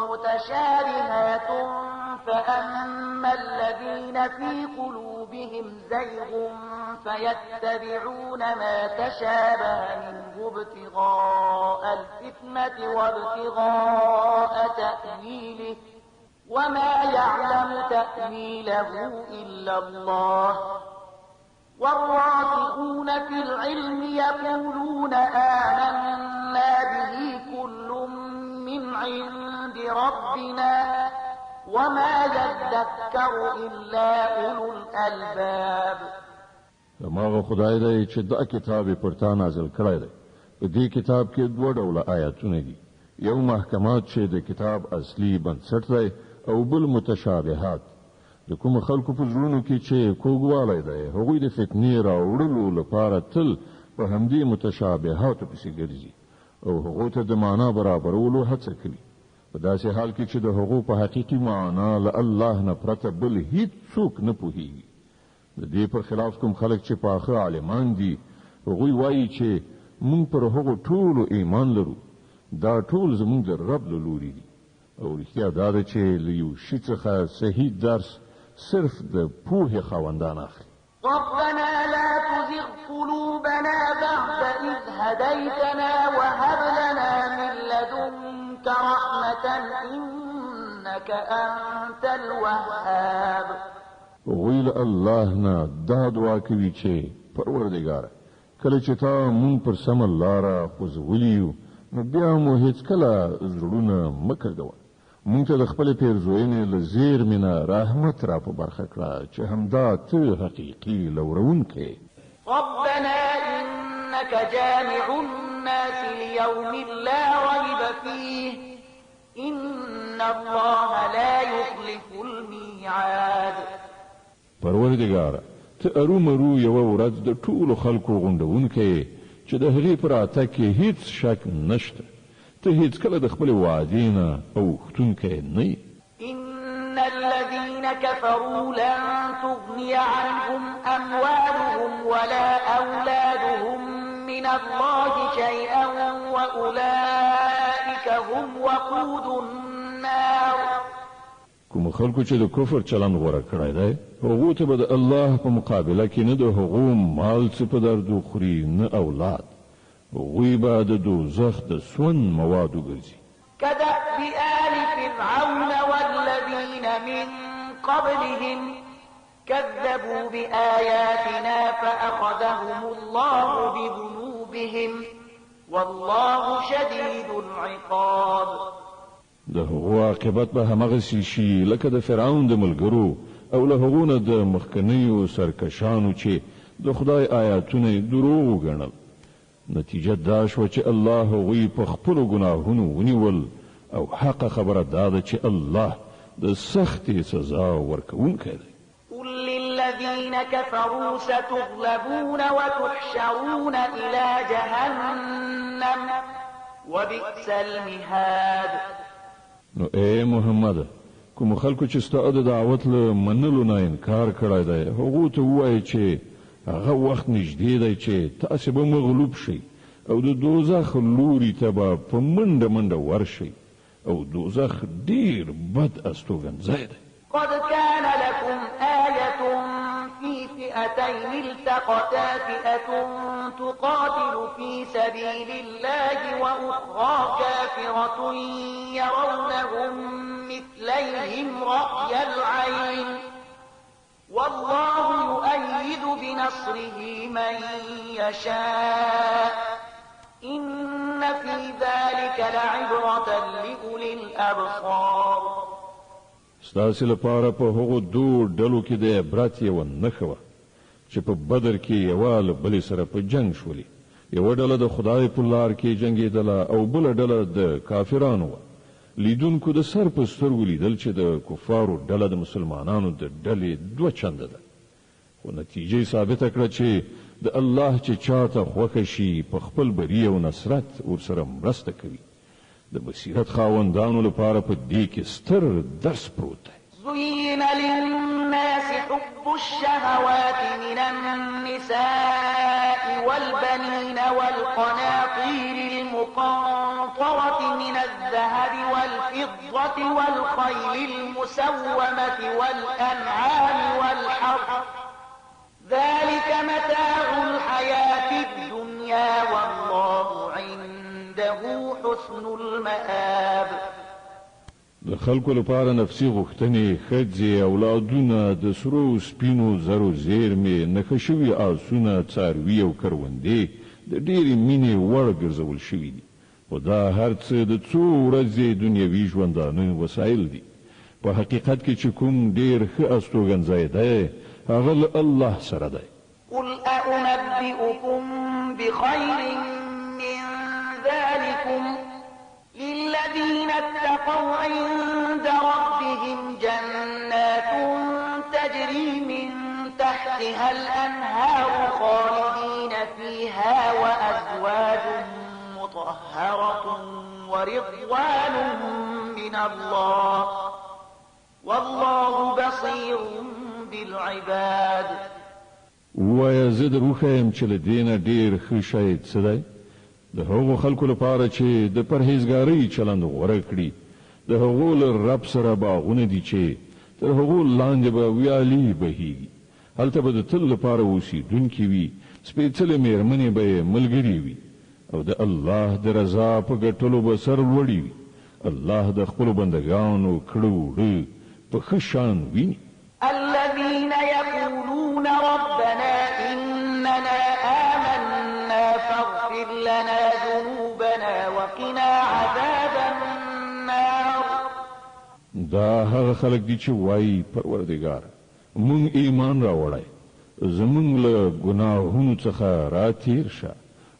متشابهات فأما الذين في قلوبهم زيغ فيتبعون ما تشابه منه ابتغاء الفتنة وابتغاء تأويله وما يعلم تأويله إلا الله والراسخون في العلم يقولون آمنا به كل من عند ربنا وما يذكر إلا أولو الألباب. دماغه خدای دی چې دا کتاب پر تا نازل کړی دی. په دې کتاب کې دوه ډوله آیاتونه دي، یو محکمات چې د کتاب اصلي بنسټ دی او بل متشابهات. د کوم خلکو په زړونو کې چې کوږوالی دی هغوی د فتنې راوړلو لپاره تل په همدې متشابهاتو پسې ګرځي او هغو ته د معنا برابرولو هڅه کوي، په داسې حال کې چې د هغو په حقیقي معنا له الله نه پرته بل هیڅ څوک نه پوهیږي. د دې پر خلاف کوم خلک چې پاخه عالمان دي هغوی وایي چې مونږ پر هغو ټولو ایمان لرو، دا ټول زمونږ د رب له لوري دي. او رښتیا دا ده چې له یو شي څخه صحیح درس صرف د پوهې خاوندان اخلي. ربنا لا تزغ قلوبنا بعد إذ هديتنا وهب لنا من لدنك رحمة إنك أنت الوهاب. ویل الله نه دا دعا کوي چې پروردګار کله چې تا مونږ پر سم لاره خوځولیو نو بیا مو هیڅکله زړونه مه کږوه. مونږ ته د خپلې پیرزوینې له زیرمې نه رحمت را په برخه کړه چې همدا ته حقیقي لورونکی. ربنا إنك جامع الناس ليوم لا ريب فيه إن الله لا يخلف الميعاد. پروردګار ته ارومرو یوه ورځ د ټولو خلکو غونډونکی چې د هغې په راتګ کې هیڅ شک نشته. ته هیڅکله د خپلې وعدې نه اوښتونکی نه یې. إن الذين كفروا لن تغني عنهم أموالهم ولا أولادهم من الله شيئا وأولئك هم وقود النار. کوم خلکو چې د کفر چلند غوره کړی دی هغو ته به د الله په مقابله کې نه د هغو مال څه په درد خوري نه اولاد، هغوی به د دوزخ د سون مواد وګرځي. كدأب آل فرعون والذين من قبلهم كذبوا بآياتنا فأخذهم الله بذنوبهم والله شديد العقاب. د هغو عاقبت به همغسې شي لکه د فرعون د ملګرو او له هغو نه د مخکنیو سرکشانو چې د خدای آیاتونه یې دروغ وګڼل. نتیجه دا شوه چې الله هغوی په خپلو ګناهونو ونیول او حقه خبره دا ده چې الله د سختې سزا ورکوونکی دی. قل للذين كفروا ستغلبون وتحشرون إلى جهنم وبئس المهاد. نو اے محمد کوم خلکو چې ستا د دعوت له منلو نه انکار کړی دی هغو ته ووایي چې هغه وخت نږدې دی چې تاسې به مغلوب شئ او د دوزخ لوري ته به په منډه منډه ورشئ او دوزخ ډیر بد استوګنځی دی. قد كان لكم آية في فئتين التقتا فئة تقاتل في سبيل الله وأخرى كافرة يرونهم مثليهم رأي العين والله يؤيد بنصره من يشاء إن في ذلك لعبرة لأولي الأبصار. ستاسې لپاره په هغو دو ډلو کې د عبرت یوه نښه وه چې په بدر کې یوه له بلې سره په جنګ شولې. یوه ډله د خدای په لار کې جنګېدله او بله ډله د کافرانو وه. لیدونکو د سر په سترګو لیدل چې د کفارو ډله د مسلمانانو د ډلې دوه چنده ده، خو نتیجه ثابته کړه چې د الله چې چاته خوښه شي په خپل بری او نصرت ورسره مرسته کوي. د بصیرت خاوندانو لپاره په دې کې ستر درس پروت دی. زين للناس حب الشهوات من النساء والبنين والقناطير المقنطرة من الذهب والفضة والخيل المسومة والأنعام والحرث ذلك متاع الحياة الدنيا والله عنده حسن المآب. د خلکو لپاره نفسي غوښتنې ښځې اولادونه د سرو سپینو زرو زیرمې نښه شوي آسونه څاروي او کروندې د ډېرې مینې وړ ګرځول شوي دي، خو دا هر څه د څو ورځې دنیوي ژوندانه وسایل دي. په حقیقت کې چې کوم ډېر ښه استوګنځی دی هغه له الله سره دی. قل أنبئكم بخير من ذلكم للذين اتقوا عند ربهم جنات تجري من تحتها الأنهار خالدين فيها وأزواج مطهرة ورضوان من الله والله بصير بالعباد. ووایا زه در وښیم چې له دې نه ډېر ښه شی څه دی؟ د هغو خلکو لپاره چې د پرهیزګارۍ چلند غوره کړي، د هغو له رب سره باغونه دي چې تر هغو لاندې به ویالې بهیږي، هلته به د تل لپاره اوسېدونکي وي، سپېڅلې مېرمنې به یې ملګري وي، او د الله د رضا په ګټلو به سر لوړي وي. الله د خپلو بندګانو کړه وړه په ښه شان ویني. الذين يقولون ربنا إننا آمنا فاغفر لنا ذنوبنا وقنا عذاب النار. دا هغه خلک دي چې وایي پروردګار مونږ ایمان راوړی، زمونږ له ګناهونو څخه راتیر شه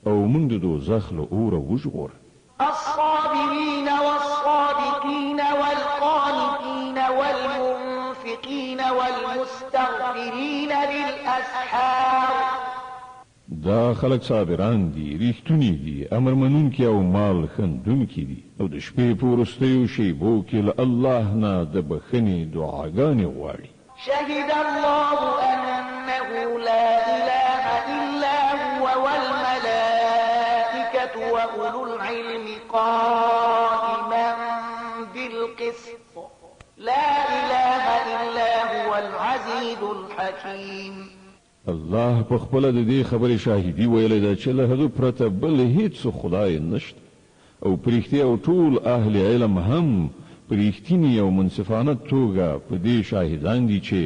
او مونږ د دوزخ له اوره وژغوره. الصابرين والصادقين والقانتين والمنفقين والمستغفرين بالأسحار. دا خلک صابران دي، ریښتونی دي، امر منونکي او مال خندونکي دي، او د شپې په وروستیو شیبو کې له الله نه د بخښنې دعاګانې غواړي. شهد الله أنه لا إله إلا هو والملائكة وأولو العلم قائما بالقسط لا إله إلا هو العزيز الحكيم. الله په خپل د دې خبرې شاهدي ویلې ده چې له هغه پرته بل هیڅ خدای نشته، او پرېختیا او ټول اهل علم هم پرېختینی او منصفانه توګه په دې شاهدان دي چې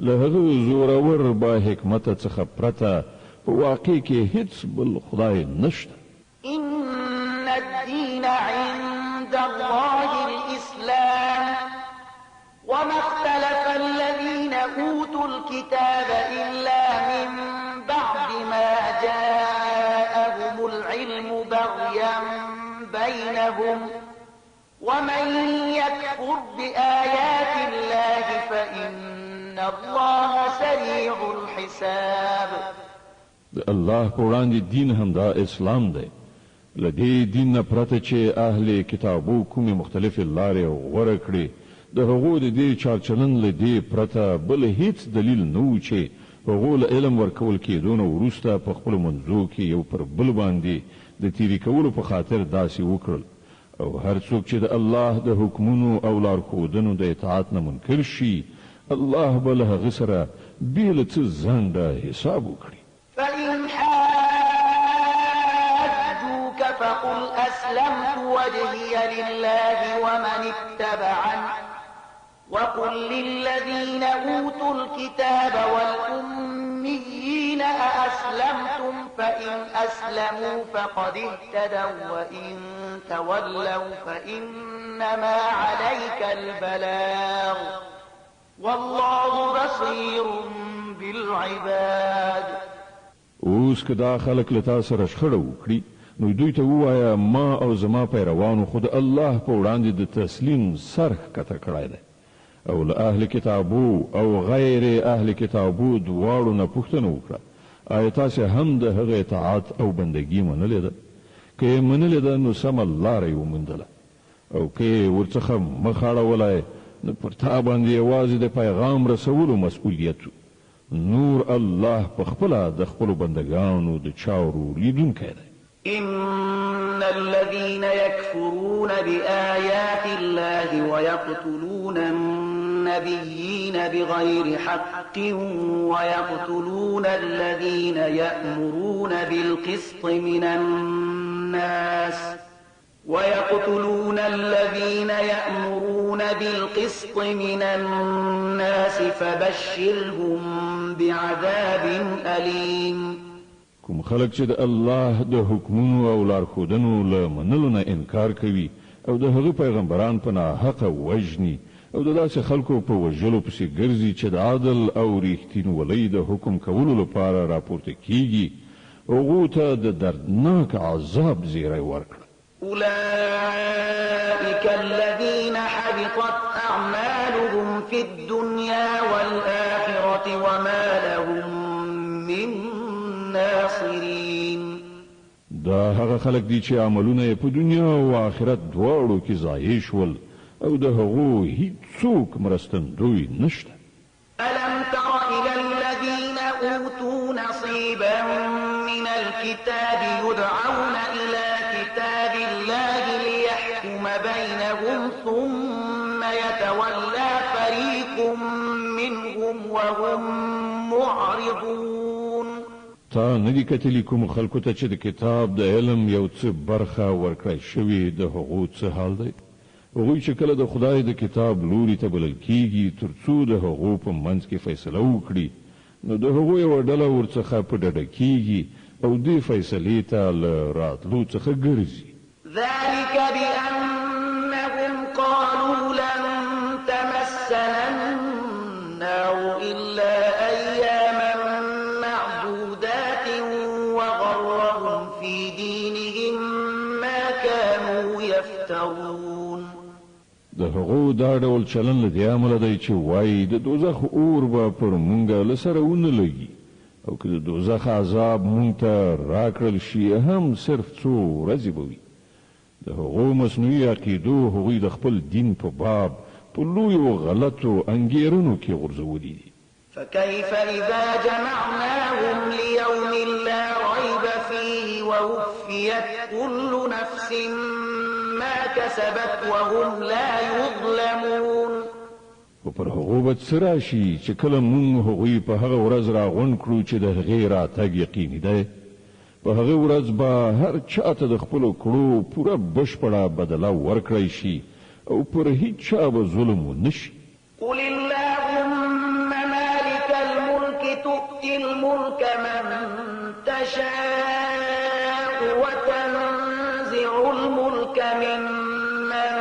له هغه زورور با حکمت څخه پرته په واقع کې هیڅ بل خدای نشته. إن الدين عند الله الإسلام وما اختلف الذين أوتوا الكتاب إلا من بعد ما جاءهم العلم بغيا بينهم ومن يكفر بآيات الله فإن الله سريع الحساب. الله په وړاندې دین هم دا اسلام دی. له دې دین نه پرته چې اهل کتابو کومې مختلفې لارې غوره کړي، د هغو د دې چارچلن له دې پرته بل هیڅ دلیل نه و چې هغو له علم ورکول کېدو نه وروسته په خپلو منځو کې یو پر بل باندې د تیرې کولو په خاطر داسې وکړل. او هر څوک چې د الله د حکمونو او لارښودنو د اطاعت نه منکر شي، الله به له هغه سره بې له څه ځنډه حساب وکړي. فإن حاجوك فقل أسلمت وجهي لله ومن اتبعني وقل للذين أوتوا الكتاب والأميين أأسلمتم فإن أسلموا فقد اهتدوا وإن تولوا فإنما عليك البلاغ والله بصير بالعباد. اوس که دا خلک له تا سره شخړه وکړي، نو دوی ته ووایه ما او زما پیروانو خو د الله په وړاندې د تسلیم سر ښکته کړی دی، او له اهل کتابو او غیر اهل کتابو دواړو نه پوښتنه وکړه آیا تاسې هم د هغه اطاعت او بندګي منلې ده؟ که یې منلې ده نو سمه لاره یې وموندله، او که یې ورڅخه مخ اړولی نو پر تا باندې یوازې د پیغام رسولو مسؤلیت نور الله په خپله د خپلو بندګانو د چارو لیدونکی دی. إن الذين يكفرون بآيات الله ويقتلون النبيين بغير حق ويقتلون الذين يأمرون بالقسط من الناس فبشرهم بعذاب أليم. کوم خلک چې د الله د حکمونو او لارښودنو له منلو نه انکار کوي او د هغه پیغمبران په ناحقه وژني او د داسې خلکو په وژلو پسې ګرځي چې د عدل او ریښتینولۍ د حکم کولو لپاره راپورته کیږي هغو ته د دردناک عذاب زیری ورکړه. أولئك الذين حبطت أعمالهم في الدنيا والآخرة وما لهم من ناصرين. دا هغه خلک دي چې عملونه په دنیا او آخرت دواړو کې ضایع شول او د هغو هیڅوک مرستندوی نشته. ألم تر إلى الذين أوتوا نصيبا من الكتاب يدعون إلى كتاب الله ليحكم بينهم ثم يتولى فريق منهم وهم معرضون. تا ندی کتلی کوم خلکو ته چې د کتاب د علم یو څه برخه ورکړی شوی د هغو څه حال دی؟ هغوی چې کله د خدای د کتاب لوري ته بلل کیږي تر څو د هغو په منځ کې فیصله وکړي نو د هغو یوه ډله ورڅخه په ډډه کیږي او دې فیصلې ته له راتلو څخه ګرځي. ذلك بأنهم قالوا لن تمسنا النار إلا أياما معدودات وغرهم في دينهم ما كانوا يفترون. د هغو دا ډول چلن له دې امله دی چې وایي د دوزخ اور به پر مونږه له سره ونه لګي او که د دوزخ عذاب مونږ ته راکړل شي هم صرف څو ورځې به وي. د هغو مصنوعي عقیدو هغوی د خپل دین په باب په لویو غلطو انګېرنو کې غورځولي دي. فكيف إذا جمعناهم ليوم لا ريب فيه ووفيت كل نفس ما كسبت وهم لا يظلمون. او پر هغو به څه راشي چې کله مونږ هغوی په هغه ورځ راغونډ کړو چې د هغې راتګ یقیني دی. په هغه ورځ به هر چاته د خپلو کړو پوره بشپړه بدله ورکړی شي او پر هیڅ چا به ظلم ونه شي. قل اللهم مالك الملك تؤتي الملك من تشاء وتنزع الملك ممن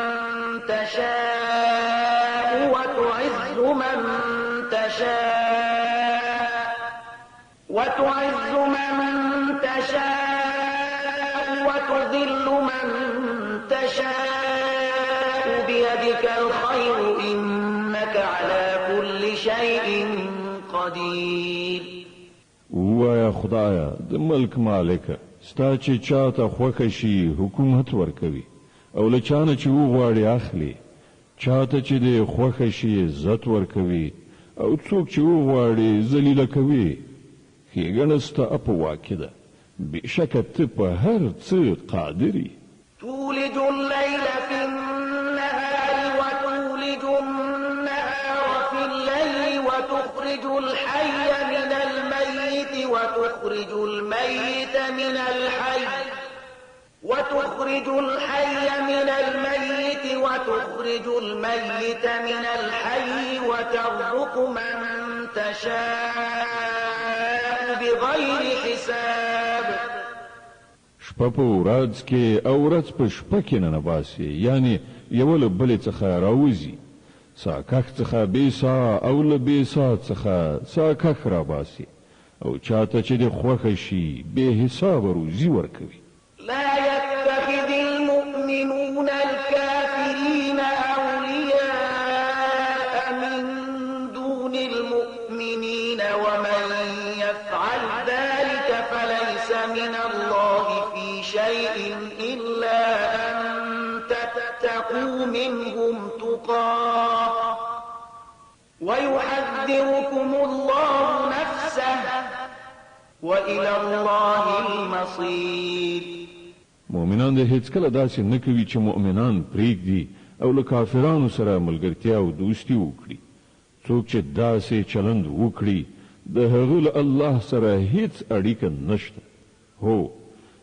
تشاء وتعز من تشاء وتذل من تشاء بيدك الخير إنك على كل شيء قدير. وایا خدایا د ملک مالک ستا چې چاته خوښه شي حکومت ورکوي او له چانه چې وغواړي اخلي چاته چې د خوښه شي عزت ورکوي او څوک چې وغواړي ذلیله کوي. ښېګڼه ستا په واک کې ده بېشکه ته په هر څه قادر یې. تولج الليل في النهار وتولج النهار في الليل وتخرج الحي من الميت وتخرج الميت من الحي وتخرج الحي من الميت وتخرج الميت من الحي وترزق من تشاء بغير حساب. شپه په ورځ کې او ورځ په شپه کې ننباسي یعنی یو له بلې څخه راوځي سا کخ څخه بې سا او له بې سا څخه سا کخ راباسي او چاته چې د خوښه شي بې حسابه روزي ورکوي. لا يتخذ المؤمنون الكافرين أولياء من دون المؤمنين ومن يفعل ذلك فليس من الله في شيء إلا أن تتقوا منهم تقاه ويحذركم الله نفسه وإلى الله المصير. مؤمنان د هیڅ کله داسې نه کوي چې مؤمنان پرېږدي او له کافرانو سره ملګرتیا او دوستي وکړي. څوک چې داسې چلند وکړي د هغه له الله سره هیڅ اړیکه نشته. هو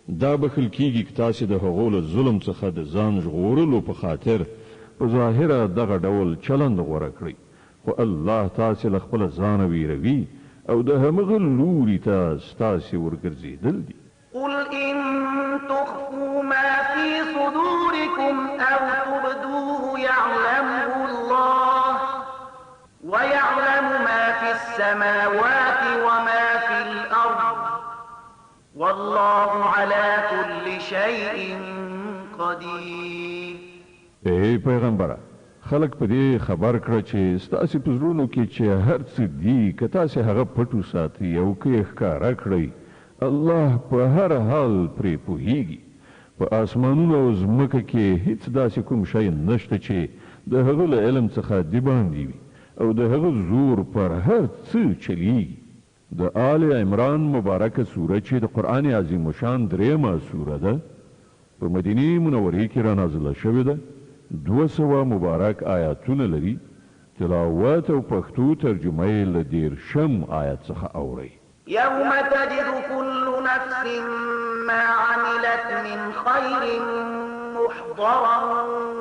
دا بخل کیږي که تاسې د هغو له ظلم څخه د ځان ژغورلو په خاطر په ظاهره دغه ډول چلند غوره کړئ خو الله تاسې له خپله ځانه ویروي او د همغه لوري ته ستاسې ورګرځېدل دي. قل إن تخفوا ما في صدوركم أو تبدوه يعلمه الله والله على كل شيء قدير. ای پیغمبره خلق په دې خبر کړه چې ستاسو په زړونو کې چې هر څه دي که تاسو هغه پټو ساتئ او که ښکاره کړئ الله په هر حال پرې پوهیږي. په آسمانونو او ځمکه کې هیڅ داسې کوم شی نشته چې د هغه له علم څخه د باندې وي او د هغه زور پر هر څه چلیږي. د آل عمران مبارکه سوره چې د قرآن عظیم شان درېمه سوره ده په مدینه منورې کې را نازله شوې ده. 200 مبارک آیاتونه لري. تلاوت او پښتو ترجمه یې له 10 آیت څخه اورئ. يوم تجد كل نفس ما عملت من خير محضرا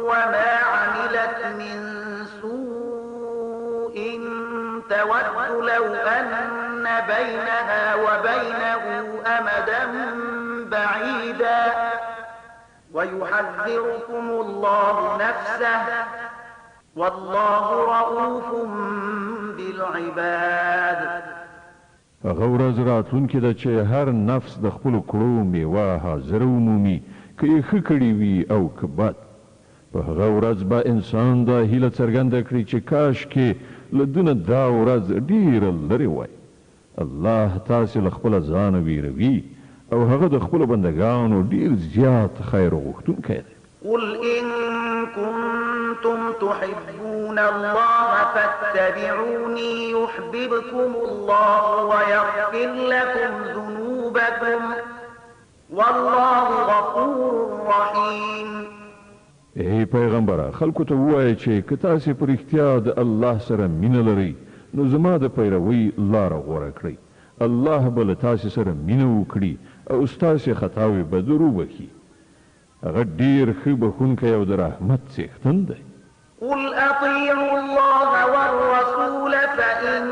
وما عملت من سوء تود لو أن بينها وبينه أمدا بعيدا ويحذركم الله نفسه والله رؤوف بالعباد. هغه ورځ راتلونکې ده چې هر نفس د خپلو کړو میوه حاضره ومومي که یې ښه کړي وي او که بد. په هغه ورځ به انسان دا هیله څرګنده کړي چې کاشکې له دونه دا ورځ ډېره لرې وای. الله تاسې له خپله ځانه ویروي او هغه د خپلو بندګانو ډېر زیات خیر غوښتونکی دی. قل إن كنتم تحبون الله فاتبعوني يحببكم الله ويغفر لكم ذنوبكم والله غفور رحيم. ای پیغمبره خلکو ته ووایه چې که تاسې په رښتیا د الله سره مینه لرئ نو زما د پیروۍ لاره غوره کړئ. الله به له تاسې سره مینه وکړي او ستاسې خطاوې به در وبخي. هغه ډېر ښه بخښونکی او د رحمت څښتن دی. قل أطيعوا الله والرسول فإن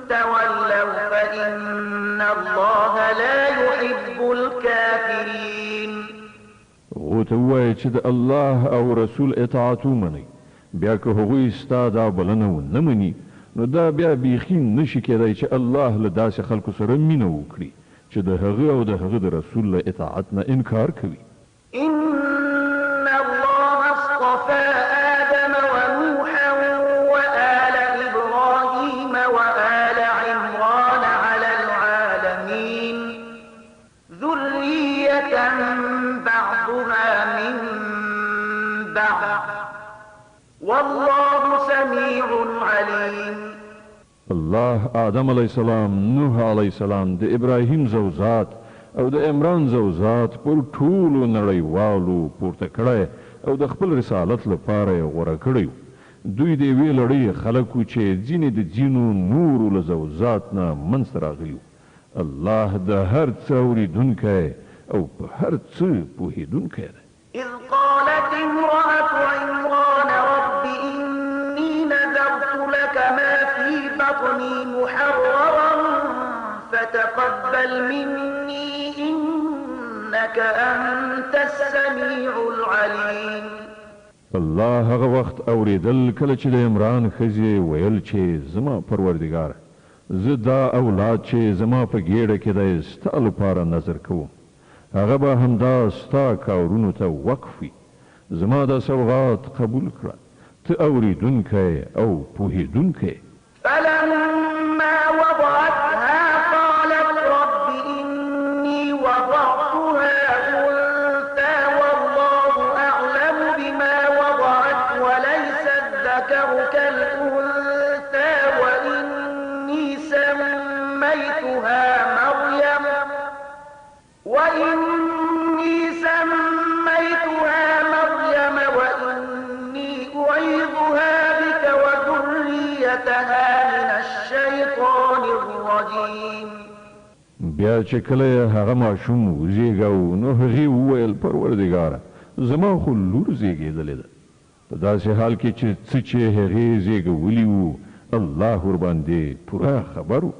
تولوا فإن الله لا يحب الكافرين. ورته ووایه چې د الله او رسول اطاعت ومنئ بیا که هغوی ستا دا بلنه ونه مني نو دا بیا بیخي نشي کېدی چې الله له داسې خلکو سره مینه وکړي چې د هغه او د هغه د رسول له اطاعت نه انکار کوي. إن الله اصطفى آدم ونوحا وآل إبراهيم وآل عمران على العالمين ذرية بعضها من بعض والله سميع عليم. الله آدم علیه السلام، نوح علیه السلام، د ابراهیم زوجات او د عمران زوجات پر ټولو نړیوالو پورته کړی او د خپل رسالت لپاره یې غوره کړی. دوی د یوې لړۍ خلک وو چې ځینې د ځینو نورو له زوجات نه منځته راغلي. الله د هر څه اورېدونکی او په هر څه پوهېدونکی دی. إذ قالت امرأة عمران رب إني نذرت لك ما في بطني محررا فتقبل مني إنك أنت السميع العليم. الله هغه وخت اورېدل کله چې د عمران ښځې ویل چې زما پروردګاره زه دا اولاد چې زما په ګېډه کې دی ستا لپاره نظر کوم هغه به همدا ستا کارونو ته وقف وي. زما دا سوغات قبول کړه. ته اورېدونکی او پوهېدونکی. فلما وضعتها قالت رب إني وضعتها أنثى والله أعلم بما وضعت وليس الذكر كالأنثى وإني سميتها مريم وإني أعيذها بك وذريتها من الشيطان الرجيم. بیا چې کله هغه ماشوم وزېږاو نو هغې وویل پروردګاره زما خو لور زېږېدلې ده. په داسې حال کې چې څه چې هغې زېږولي وو الله ورباندې پوره خبر و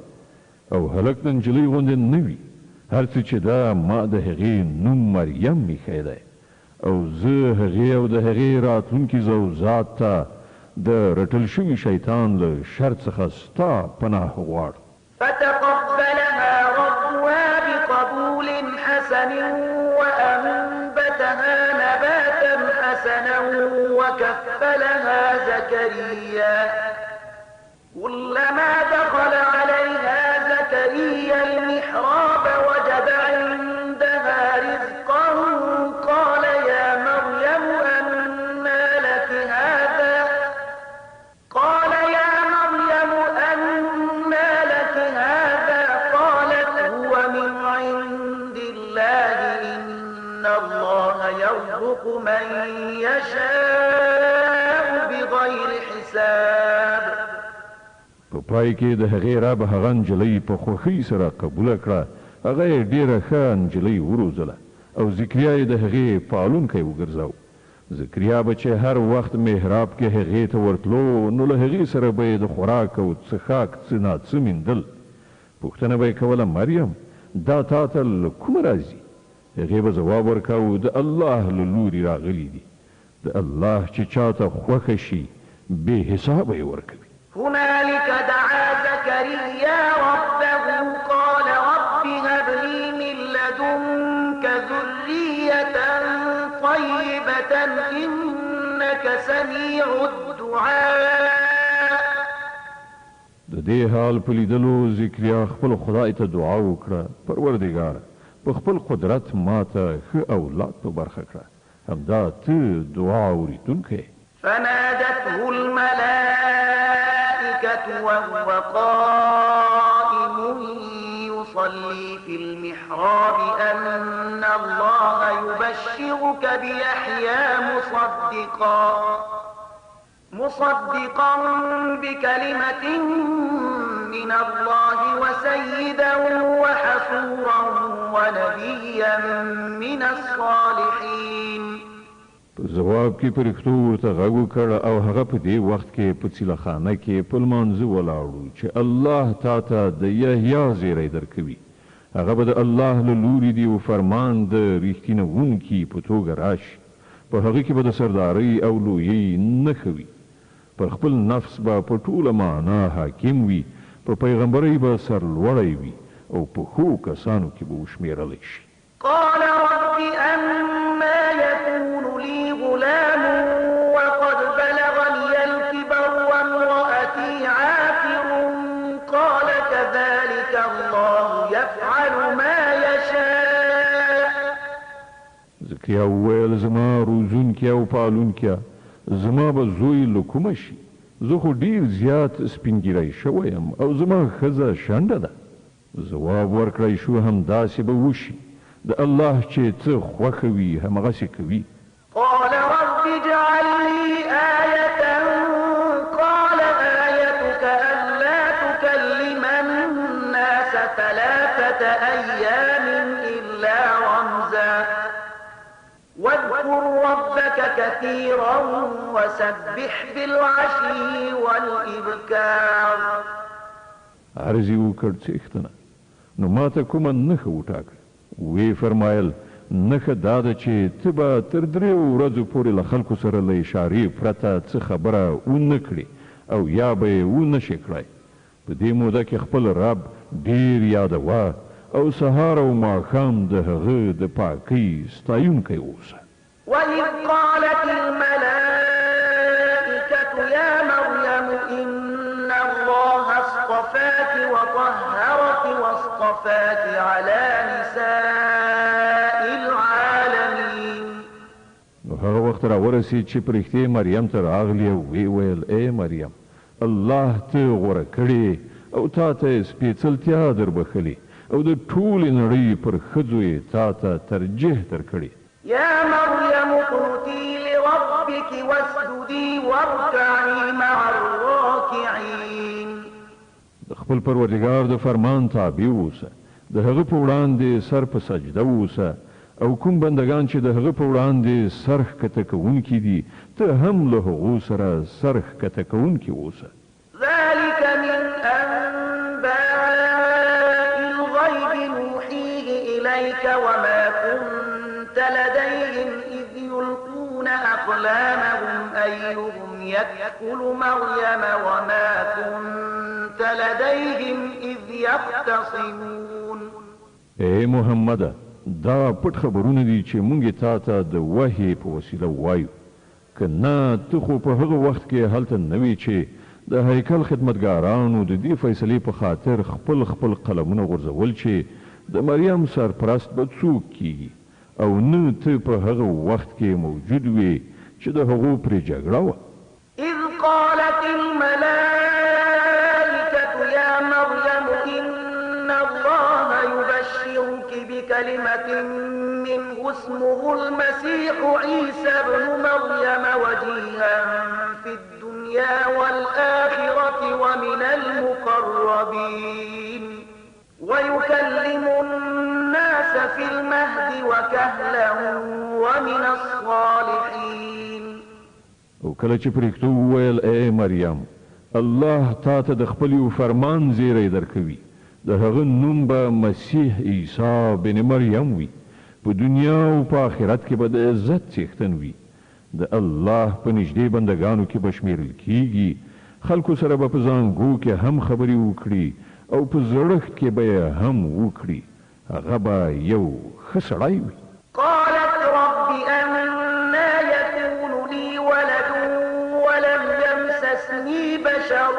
او هلک د نجلۍ غوندې نه وي. هر څه چې دا ما د هغې نوم مریم ایښی دی او زه هغې او د هغې راتلونکي زوجات ته د رټل شوي شیطان له شر څخه ستا پناه غواړم. فتقبلها ربها بقبول لبن وأنبتها نباتا حسنا وكفلها زكريا كلما دخل عليها زكريا المحراب وجد عندها رزقا قال يا مريم أنى لك هذا قالت هو من عند الله إن الله يرزق من يشاء بغير حساب. په پای کې د هغې رب هغه نجلۍ په خوښۍ سره قبوله کړه. هغه یې ډېره ښه نجلۍ وروزله او زکریا یې د هغې پالونکی وګرځاو. زکریا به چې هر وخت محراب کې هغې ته ورتلو نو له هغې سره به یې د خوراک او څښاک څه ناڅه میندل. پوښتنه به یې کوله مریم دا تا ته له کومه راځي؟ هغې به ځواب ورکاو د الله له لورې راغلي دي. د الله چې چاته خوښه شي بې حسابه یې ورکوي. هنالك دعا زكريا ربه قال رب هب لي من لدنك ذرية طيبة إنك سميع الدعاء. د دې حال په لیدلو زکریا خپل خدای ته دعا وکړه پروردګاره په خپل قدرت ماته ښه اولاد په برخه کړه همدا ته دعا اورېدونکی. فنادته الملائكة وهو قائم يصلي في المحراب أن الله يبشرك بيحيى مصدقا بكلمة من الله وسيدا وحصورا ونبيا من الصالحين. په جواب کې پرښتو ورته غږ وکړ او هغه په دې وخت کې په څیلخانه کې په لمانځه ولاړو چې الله تا ته د یحیی زیری درکوي. هغه به د الله له لورې دی او فرمان د ریښتینوونکي په توګه راشي. په هغه کې به د سردارۍ او لویۍ نښه وي. پر خپل نفس به په ټوله معنا حاکم وي. په پیغمبرۍ به سرلوړی وي او په ښو کسانو کې به وشمېرلی شي. قال رب أنا يكون لي غلام وقد بلغني الكبر وامرأتي عاقر قال كذلك الله يفعل ما يشاء. زکریا وویل زما روزونکی او پالونکی زما به زوی له کومه شي؟ زه خو ډېر زیات سپینګیری شوی یم او زما ښځه شنډه ده. ځواب ورکړی شو همداسې به وشي. د الله چې څه خوښه وي همغسې کوي. قال رب اجعل لي آية قال آيتك ألا تكلم الناس 3 أيام إلا رمزا واذكر ربك كثيرا وسبح بالعشي والإبكار. عرضی وکړ څښتنه نو ماته کومه نښه وټاکه. وی فرمایل نښه دا ده چې ته به تر 3 ورځو پورې له خلکو سره له اشارې پرته څه خبره ونه کړې او یا به یې ونه شې کړی. په دې موده کې خپل رب ډېر یادوه او سهار او ماښام د هغه د پاکۍ ستایونکی اوسه. وإذ قالت الملائكة يا مريم إن الله اصطفاك وطهرك واصطفاك على نساء العالمين. نو هغه وخت را ورسید چې پرښتې مریم ته راغلی او وی ویل ای مریم الله ته غوره کړې او تا ته سپېڅلتیا دربښلې او د ټولې نړۍ پر ښځو یې تا ته ترجیح درکړې. يا مريم اقنتي لربك واسجدي واركعي مع الراكعين. د خپل پروردګار د فرمان تابع اوسه. د هغه په وړاندې سر په سجده اوسه او کوم بندگان چې د هغه په وړاندې سر ښکته کوونکي دي ته هم له هغو سره سر ښکته کوونکي اوسه. ذلك من أنباء الغيب نوحيه إليك وما كنت لديهم إذ يلقون أقلامهم أيهم يكفل مريم وما كنت لديهم إذ يختصمون. اے محمد دا پټ خبرونه دي چې مونږ تا ته د وحی په وسیله وایو که نه ته خو په هغه وخت کې هلته نه وې چې د هیکل خدمتګارانو د دې فیصلې په خاطر خپل قلمونه غورځول چې د مریم سرپرست به څوک کیږي او نه ته په هغه وخت کې موجود وې چې د هغو پرې جګړه وه. إذ قالت الملائكة يا مريم إن الله يبشرك بكلمة منه اسمه المسيح عيسى ابن مريم وجيها في الدنيا والآخرة ومن المقربين ويكلم الناس في المهد وكهلا ومن الصالحين. او کله چې پرېږدو وویل ای مریم الله تا ته د خپل یو فرمان زیری درکوي د هغه نوم به مسیح عیسی بن مریم وي په دنیا او په آخرت کې به د عزت څښتن وي د الله په نږدې بندګانو کې به شمیرل کیږي خلکو سره به په زانګو کې هم خبرې وکړي او په زړښت کې به یې هم وکړي هغه به یو ښه سړی وي. قالت رب أنا يكون لي ولد ولم يمسسني بشر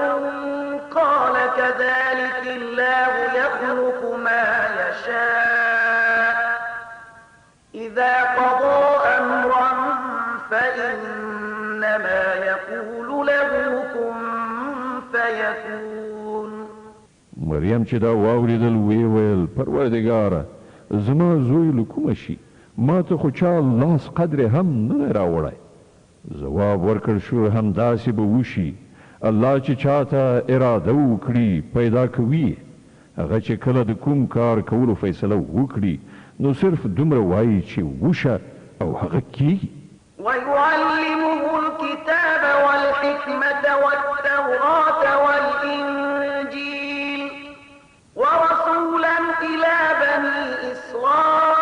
قال كذلك الله يخلق ما يشاء إذا قضى أمرا فإنما يقول له كن فيكون. مریم چې دا واوریدل ویل پروردګاره زما زوی له کومه شي ما ته خو چا لاس قدر هم نه راوړی. ځواب ورکړ شو همداسې به وشي الله چې چاته اراده وکړي پیدا کوي هغه چې کله د کوم کار کولو فیصله وکړي نو صرف دومره وایي چې وشه او هغه کیږي. ويعلمه الكتاب والحكمة والتوراة والإنجيل ورسولا إلى بني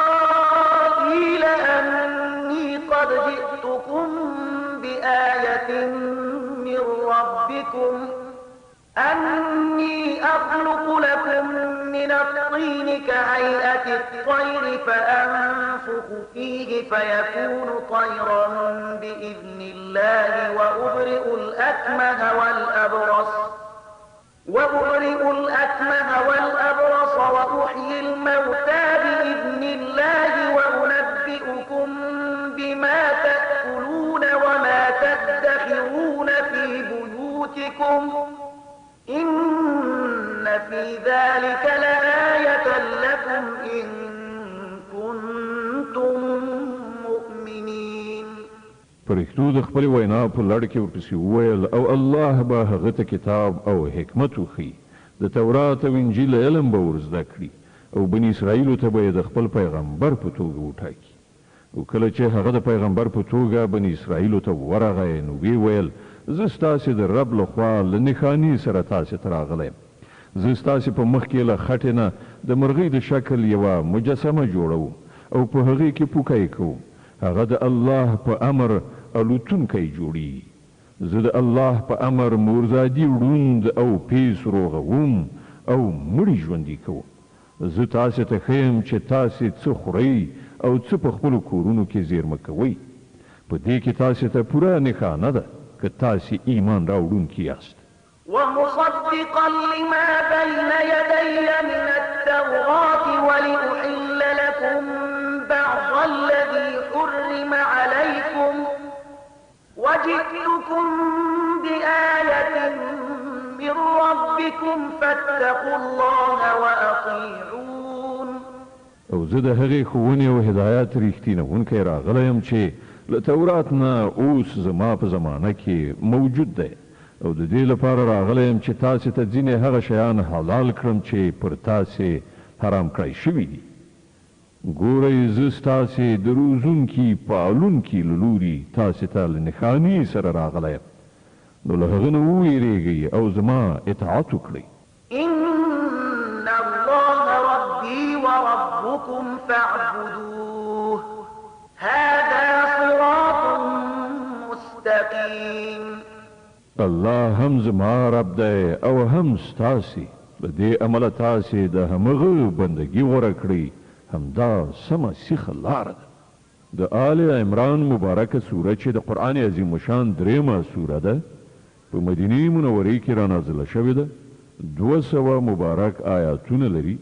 إسرائيل أني قد جئتكم بآية من ربكم أني أخلق لكم من الطين كهيئة الطير فأنفخ فيه فيكون طيرا بإذن الله وأبرئ الأكمه والأبرص وأحيي الموتى بإذن الله وأنبئكم بما تأكلون وما تدخرون في بيوتكم إن في ذلك لآية لكم إن كنتم مؤمنين. پرښتو د خپل وینا په لړ کې ورپسې وویل او الله به هغه ته کتاب او حکمت وښي د تورات او انجیل علم به ور زده کړي او بني اسرائیلو ته به د خپل پیغمبر په توګه وټاکي او کله چې هغه د پیغمبر په توګه بني اسرائیلو ته ورغی نو وی ویل زه ستاسې د رب لخوا له نښانې سره تاسې ته راغلی یم زه ستاسې په مخ کې له خټې نه د مرغۍ د شکل یوه مجسمه جوړوم او په هغې کې پوکی کوم هغه د الله په امر الوتونکی جوړي زه د الله په امر مورزادي ړوند او پیس روغوم او مړي ژوندي کوم زه تاسې ته ښیم چې تاسې څه خورئ او څه په خپلو کورونو کې زیرمه کوئ په دې کې تاسې ته پوره نښانه ده که تاسې ایمان راوړونکي یاست. ومصدقا لما بين يدي من التوراة ولأحل لكم بعض الذي حرم عليكم وجئتكم بآية من ربكم فاتقوا الله وأطيعون. او زه د هغې ښوونې او هدایت ریښتینونکی راغلی یم چې له تورات نه اوس زما په زمانه کې موجود دی او د دې لپاره راغلی یم چې تاسې ته ځینې هغه شیان حلال کړم چې پر تاسې حرام کړی شوي دي. ګورئ زه ستاسې د روزونکي پالونکي له لوري تاسې ته له نښانې سره راغلی یم نو له هغه نه وویرېږئ او زما اطاعت وکړئ. إن الله ربي وربكم فاعبدوه هذا صراط مستقيم. الله هم زما رب دی او هم ستاسې له دې امله تاسې د همغه بندګي غوره کړئ همدا سمه سیخه لاره ده. د آل عمران مبارکه سوره چې د قرآن عظیم شان درېمه سوره ده په مدینه منورې کې را نازله شوې ده. 200 مبارک آیاتونه لري.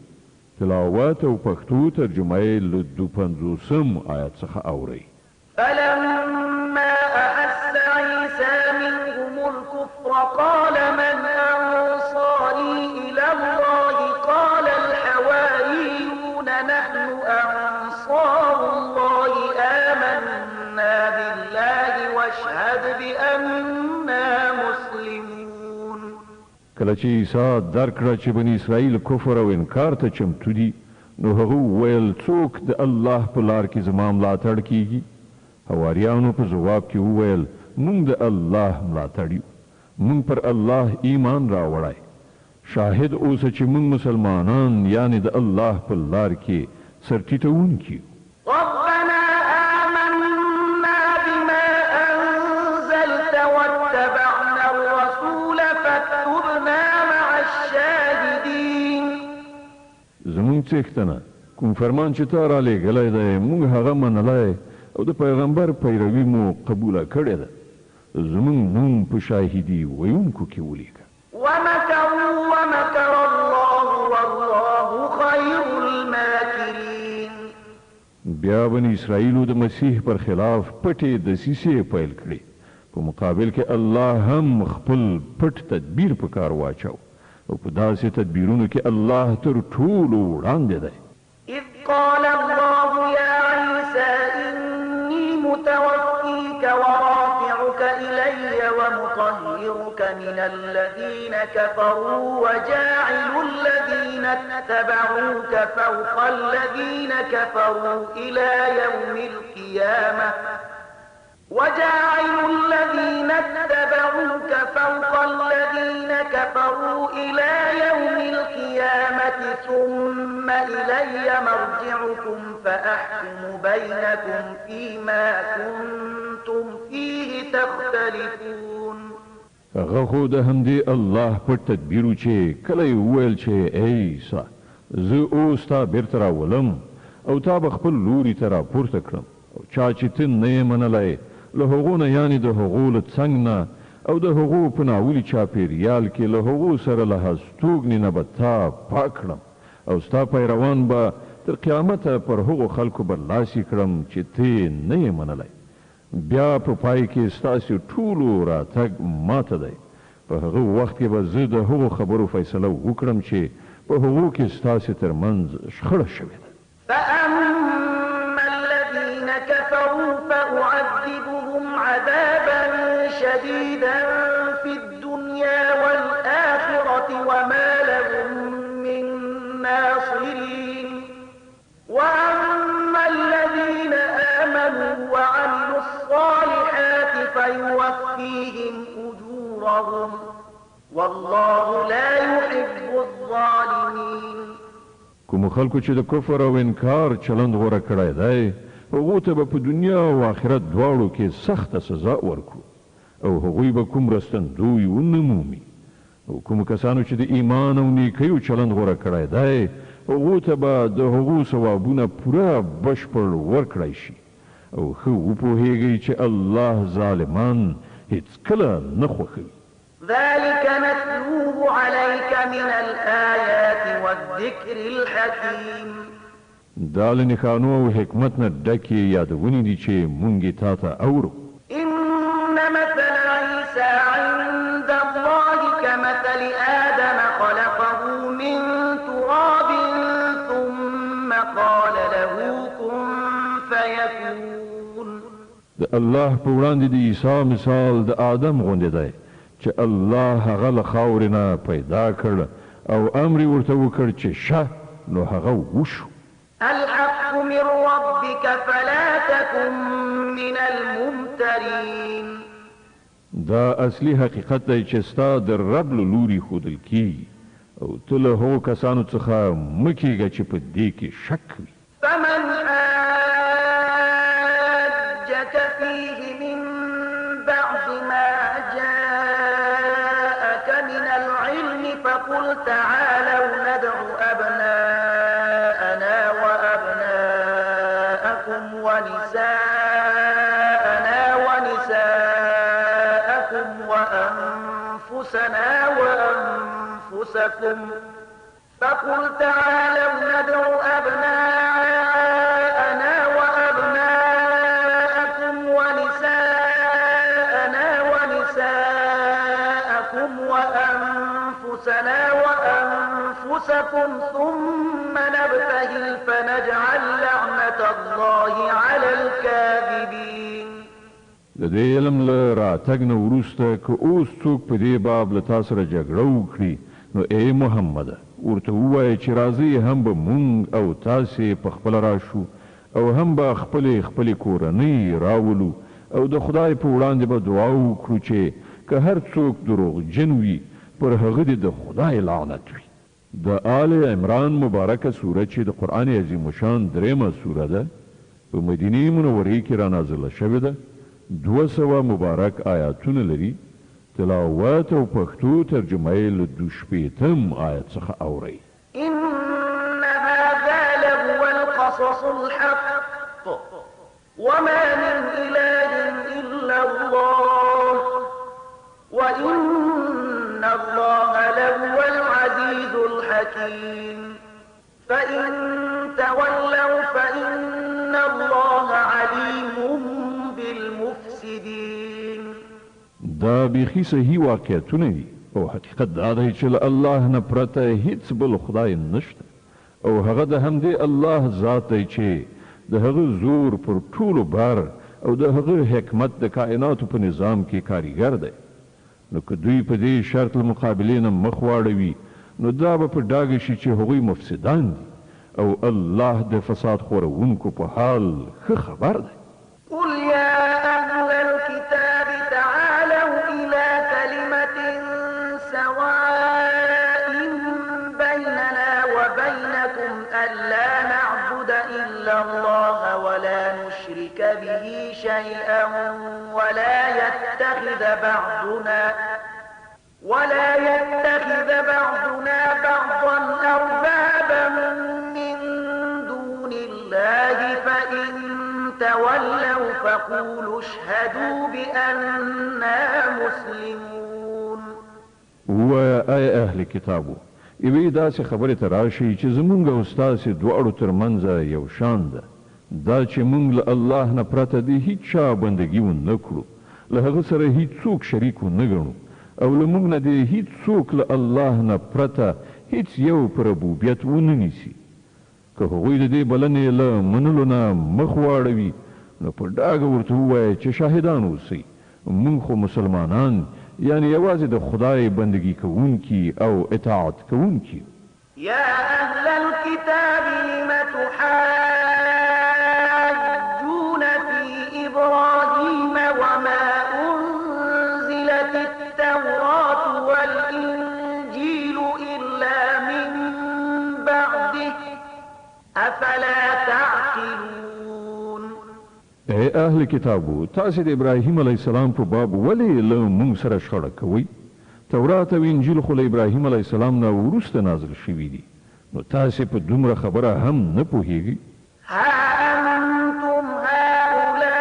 تلاوت او پښتو ترجمه یې له 250 آیات څخه اورئ. فلما أحس عيسى منهم الكفر قال من أنصاري إلى الله قال الحواريون نحن أنصار الله آمنا بالله واشهد بأننا مسلمون. کله چې عیسی درک کړه چې بني اسرائیل کفر او انکار ته چمتو دي نو هغه وویل څوک د الله په لار کې زما ملاتړ کیږي. حواریانو په جواب کې وویل موږ د الله ملاتړ یو، موږ پر الله ایمان راوړی. شاهد اوسه چې موږ مسلمانان یعنی د الله په لار کې سرټیټونکي یو. ربنا آمنا بما أنزلت واتبعنا الرسول فاكتبنا مع الشاهدين. زموږ څښتنه کوم فرمان چې تا را لېږلی دی موږ هغه منلی او د پیغمبر پیروي مو قبوله کړې ده. زموږ نوم په شاهدي ویونکو کې ولیکه. ومكروا ومكر الله والله خير الماكرين. بیا بني اسرائیلو د مسیح پر خلاف پټې دسیسې پیل کړې. په مقابل کې الله هم خپل پټ تدبیر په کار واچو او په داسې تدبیرونو کې الله تر ټولو وړاندې دی. إذ قال الله يا عيسى إني متوفيك ورافعك إلي ومطهرك من الذين كفروا وجاعل الذين اتبعوك فوق الذين كفروا إلى يوم القيامة وجاعل الذين اتبعوك فوق الذين كفروا إلى يوم القيامة ثم إلي مرجعكم فأحكم بينكم فيما كنتم فيه تختلفون. هغه خو د همدې الله په تدبیرو چې کله یې وویل چې ای عیسی زه اوس تا بیرته راولم او تا به خپل لوري ته راپورته کړم او چا چې ته نه یې منلی له هغو نه یعنې د هغو له څنګ نه او د هغو په ناولي چاپېریال کې له هغو سره له هستوګنې نه به تا پاک کړم او ستا پیروان به تر قیامته پر هغو خلکو برلاسي کړم چې ته نه یې منلی. بیا په پای کې ستاسې ټولو راتګ ماته دی. په هغه وخت کې به زه د هغو خبرو فیصله وکړم چې په هغو کې ستاسې ترمنځ شخړه شوې ده. فأما الذين كفروا فأعذبهم عذابا شديدا في الدنيا والآخرة وما لهم من ناصرين. وأما الذين آمنوا وعملوا الصالحات فيوفيهم أجورهم والله لا يحب الظالمين. کوم خلکو چې د کفر او انکار چلند غوره کړی دی هغو ته به په دنیا او آخرت دواړو کې سخته سزا ورکړو او هغوی به کوم رستندوی ونه مومي. او کوم کسانو چې د ایمان او نیکیو چلند غوره کړی دی هغو ته به د هغو ثوابونه پوره بشپړ ورکړی شي او ښه وپوهیږئ چې الله ظالمان هیڅکله نه خوښوي. ذلك نتلوه عليك من الآيات والذكر الحكيم. دا له نښانو او حکمت نه ډکې یادونې دي چې مونږ یې تا ته اورو. إن مثل عيسى عند الله كمثل آدم خلقه من تراب ثم قال له كن فيكون. د الله په وړاندې د عیسی مثال د آدم غوندې دی چې الله هغه له خاورې نه پیدا کړ او امر یې ورته وکړ چې شه نو هغه وشو. الحق من ربك فلا تكن من الممترين. دا اصلي حقیقت دی چې ستا د رب له لوري ښودل کیږي او ته له هغو کسانو څخه مه کیږه چې په دې کې شک وي. فمن حاجك فيه من بعد ما جاءك من العلم فقل تعالوا ندع أبناءنا وأبناءكم وأنفسنا وأنفسكم فقل تعالوا ندع أبناءنا وأبناءكم ونساءنا ونساءكم وأنفسنا وأنفسكم ثم نبتهل فنجعل لعنة الله على الكاذبين. د دې علم له راتګ نه وروسته که اوس څوک په دې باب له تا سره جګړه وکړي نو ای محمده ورته ووایه چې راځئ هم به مونږ او تاسې په خپله راشو او هم به خپلې کورنۍ راولو او د خدای په وړاندې به دعا وکړو چې که هر څوک دروغجن وي پر هغه دې د خدای لعنت وي. د آل عمران مبارکه سوره چې د قرآن عظیم شان درېمه سوره ده په مدینې منورې کې را نازله شوې ده. 200 مبارک آیاتونه لري. تلاوت او پښتو ترجمه یې له 2 آیت څخه اورئ. إن هذا لهو القصص الحق وما من إله إلا الله وإن الله لهو العزيز الحكيم فإن تولوا فإن الله عليم بالمفسدين. دا بیخي صحیح واقعیتونه دي او حقیقت دا دی چې له الله نه پرته هیڅ بل خدای نشته او هغه د همدې الله ذات دی چې د هغه زور پر ټولو بار او د هغه حکمت د کائناتو په نظام کې کاریګر دی. نو که دوی په دې شرط له مقابلې نه مخ واړوي نو دا به په ډاګه شي چې هغوی مفسدان دي او الله د فساد خورونکو په حال ښه خبر دی. قل يا أهل الكتاب تعالوا إلى كلمة سواء بيننا وبينكم ألا نعبد إلا الله ولا نشرك به شيئا ولا يتخذ بعضنا بعضا أربابا من دون الله فإن تولوا فقولوا اشهدوا بأننا مسلمون. وآي أهل کتابو یوې داسې خبرې ته راشئ چې زمونږ او ستاسې دواړو ترمنځ یو شان ده، دا چې مونږ له الله نه پرته د هیڅ چا بندګي ونه کړو، له هغه سره هیڅ څوک شریک ونه ګڼو او له مونږ نه د هیڅ څوک له الله نه پرته هیڅ یو په ربوبیت ونه نیسي. که هغوی د دې بلنې له منلو نه مخ واړوي نو په ډاګه ورته ووایه چې شاهدان اوسئ مونږ خو مسلمانان یعنی یوازې د خدای بندگی کوونکي او اطاعت کوونکي. يا أهل الكتاب لم تحاجون في إبراهيم وما أنزلت التوراة والإنجيل إلا من بعده أفلا تعقلون. اے اهل کتابو تاسې د ابراهیم علیه السلام په باب ولې له موږ سره شخړه کوئ؟ تورات او انجیل خو له ابراهیم علیه السلام نه وروسته نازل شوي دي، نو تاسې په دومره خبره هم نه پوهیږئ؟ ها أنتم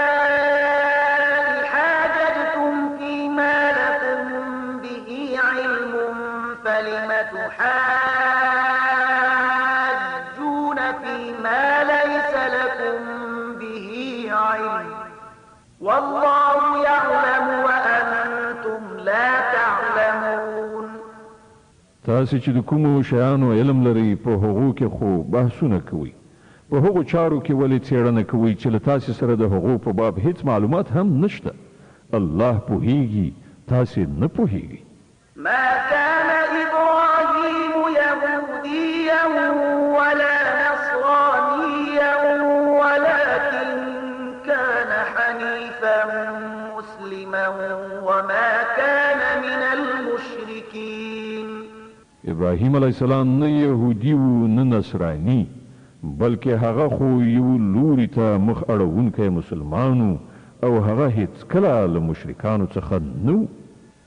هؤلاء حاججتم فيما لكم به علم فلم تحاجون فيما ليس لكم به علم والله يعلم وأنتم لا تعلمون. تاسې چې د کومو شیانو علم لرئ په هغو کې خو بحثونه کوئ، په هغو چارو کې ولې څېړنه کوئ چې له تاسې سره د هغو په باب هیڅ معلومات هم نشته؟ الله پوهیږي، تاسې نه پوهیږئ. ما كان إبراهيم يهوديا ولا نصرانيا ولكن كان حنيفا مسلما وما كان من المشركين. ابراهیم علیه السلام نه یهودي و نه نصراني بلکې هغه خو یو لوري ته مخ اړوونکی مسلمان او هغه هیڅکله له مشرکانو څخه نه و.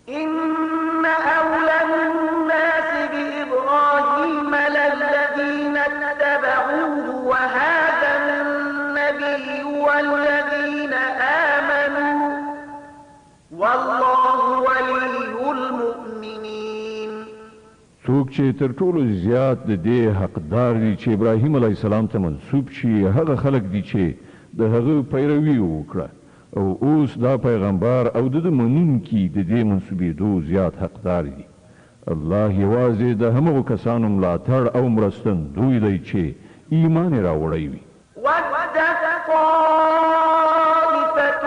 إن أولى الناس بإبراهيم للذين اتبعوه وهذا النبي والذين آمنوا والله ولي چې تر ټولو زیات د دې حقدار دي چې ابراهیم علیه السلام ته منسوب شي هغه خلک دي چې د هغه پیروي وکړه او اوس دا پیغمبر او د منونکي د دې منسوبېدو زیات حقدار دي. الله یوازې د همغو کسانو ملاتړ او مرستندوی دی چې ایمان یې راوړی وي. ود طائفة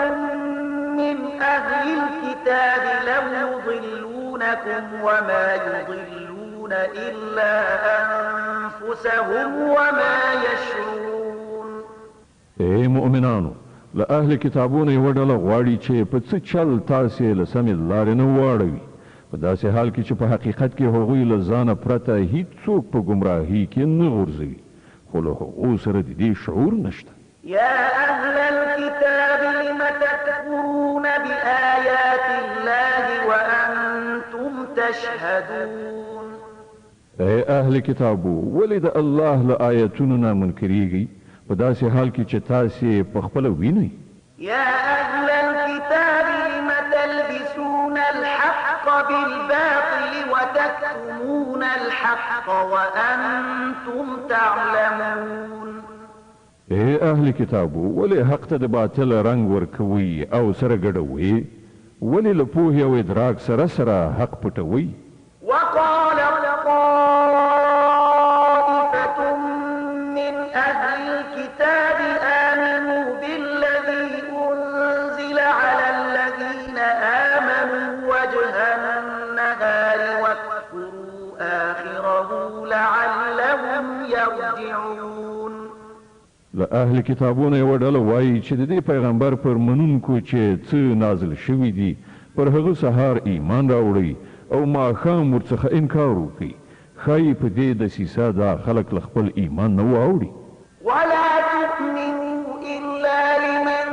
من أهل الكتاب لو يضلونكم وما يضلون إلا أنفسهم وما يشعرون. اے مؤمنانو، له اهل کتابونو یوه ډله غواړي چې په څه چل تاسې له سمې لارې نه واړوي، په داسې حال کې چې په حقیقت کې هغوی له ځانه پرته هیڅوک په ګمراهۍ کې نه غورځوي، خو له هغو سره د دې شعور نشته. يا أهل الكتاب لم تكفرون بآيات الله وأنتم تشهدون. اے اهل کتابو، ولې د الله له آیتونو نه منکریږئ په داسې حال کې چې تاسې په خپله وینئ؟ يا أهل الكتاب لم تلبسون الحق بالباطل وتكتمون الحق وأنتم تعلمون. اے اهل کتابو، ولې حق ته د باطل رنګ ورکوي او سره ګډوي؟ ولې له پوهې او ادراک سره سره حق پټوي؟ وقال طائفة من أهل الكتاب آمنوا بالذي أنزل على الذين آمنوا وجه النهار واكفروا آخره لعلهم يرجعون. له اهل کتابونو یوه ډله وایي چې د دې پیغمبر پر منونکو چې څه نازل شوي دي پر هغه سهار ایمان راوړئ او ماښام ورڅخه انکار وکړي، ښایي په دې دسیسه دا خلک له خپل ایمان نه واوړي. ولا تؤمنوا إلا لمن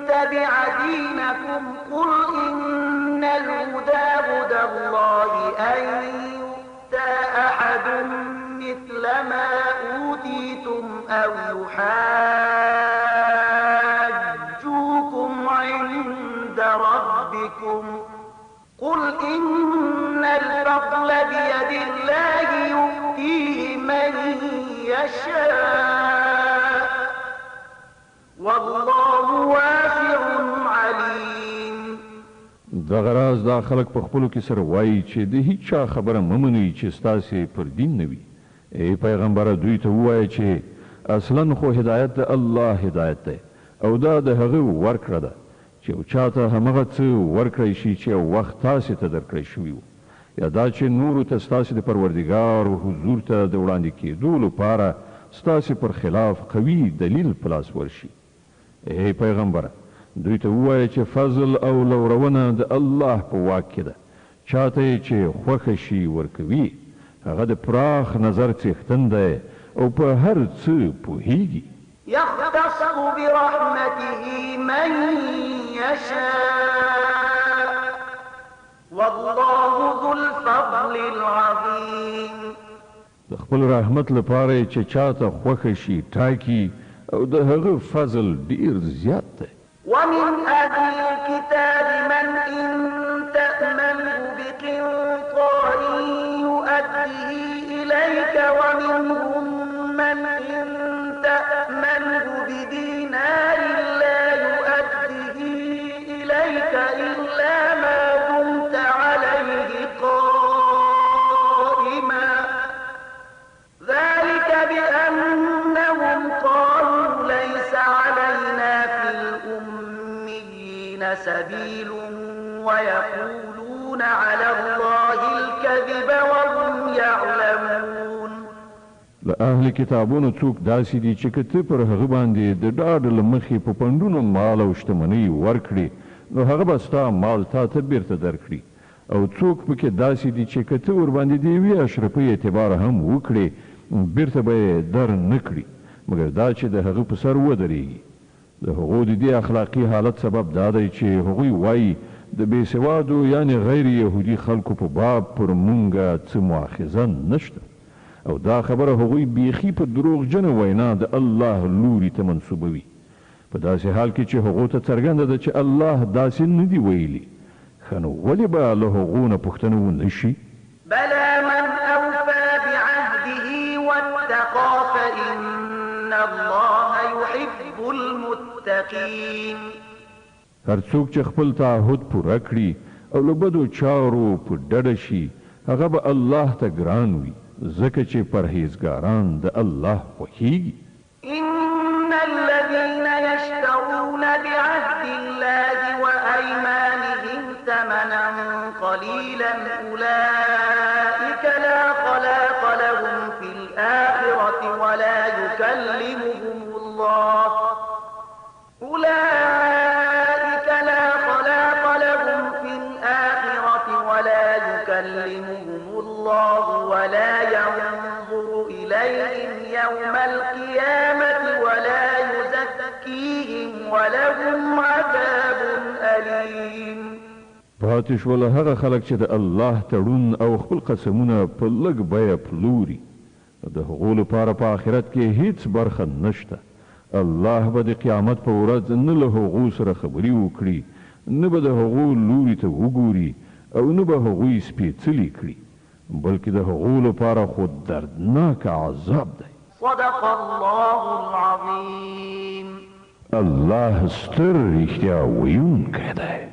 تبع دينكم قل إن الهدى هدى الله أن يؤتى أحد مثل ما أوتيتم أو يحاجوكم عند ربكم قل إن الفضل بيد الله يؤتيه من يشاء والله واسع عليم. دغه راز دا خلک په خپلو کې سره وایي چې د هیڅ چا خبره مه منئ چې ستاسې پر دین نه وي. ای پیغمبره، دوی ته ووایه چې اصلا خو هدایت د الله هدایت دی او دا د هغه ورکړه ده چې یو چاته همغه څه ورکړی شي چې یو وخت تاسې ته درکړی شوي وو، یا دا چې نورو ته ستاسې د پروردګار حضور ته د وړاندې کېدو لپاره ستاسې پر خلاف قوي دلیل په لاس ورشي. ای پیغمبره، دوی ته ووایه چې فضل او لورونه د الله په واک کې ده، چاته یې چې خوښه شي ورکوي، هغه د پراخ نظر څښتن دی او په هر څه پوهیږي. يختص برحمته من يشاء والله ذو الفضل العظيم. د خپل رحمت لپاره چې چاته خوښه شي ټاکي او د هغه فضل ډیر زیات دی. ومن أهل الكتاب من إن تأمنه بقنطار يؤديه إليك ومنهم من إن تأمنه بدينار لا يؤديه إليك إلا ما دمت عليه قائما ذلك بأنهم قالوا ليس علينا في الأميين سبيل ويقولون على الله الكذب وهم يعلمون. له اهل کتابونو څوک داسې دي چې که ته پر هغه باندې د ډاډ له مخې په پنډونو مال او شتمنۍ ورکړي نو هغه به ستا مال تا ته بیرته درکړي، او څوک پکې داسې دي چې که ته ورباندې د یوې اشرفۍ اعتبار هم وکړې بیرته به یې در نه کړي مګر دا چې د هغه په سر ودرېږي. د هغو د دې اخلاقي حالت سبب دا دی چې هغوی وایي د بېسوادو یعنې غیر یهودي خلکو په باب پر مونږه څه مؤاخذه نشته، او دا خبره هغوی بیخي په دروغجنه وینا د الله لوري ته منسوبوي، په داسې حال کې چې هغو ته څرګنده ده چې الله داسې نه دي ویلي. ښه نو ولې به له هغو نه پوښتنه ونه شي؟ بلى من أوفى إن الله يحب المتقين. هر څوک چې خپل تعهد پوره کړي او له بدو چارو په ډډه شي هغه به الله ته ګران وي ځکه چې پرهیزګاران د الله خوښیږي. إن الذين يشترون بعهد الله وأيمانهم ثمنا قليلا أولئك لا خلاق لهم في الآخرة ولا يكلمهم الله ولا ينظر إليهم يوم القيامة ولا يزكيهم ولهم عذاب أليم. پاتې شول هغه خلک چې د الله تړون او خپل قسمونه په لږ بیه پلوري د هغو لپاره په آخرت کې هیڅ برخه نشته. الله به د قیامت په ورځ نه له هغو سره خبرې وکړي نه به د هغو لوري ته وګوري او نه به هغوی سپېڅلي کړي بلکې د هغو لپاره خو دردناک عذاب دی. صدق الله العظیم. الله ستر رښتیا ویونکی دی.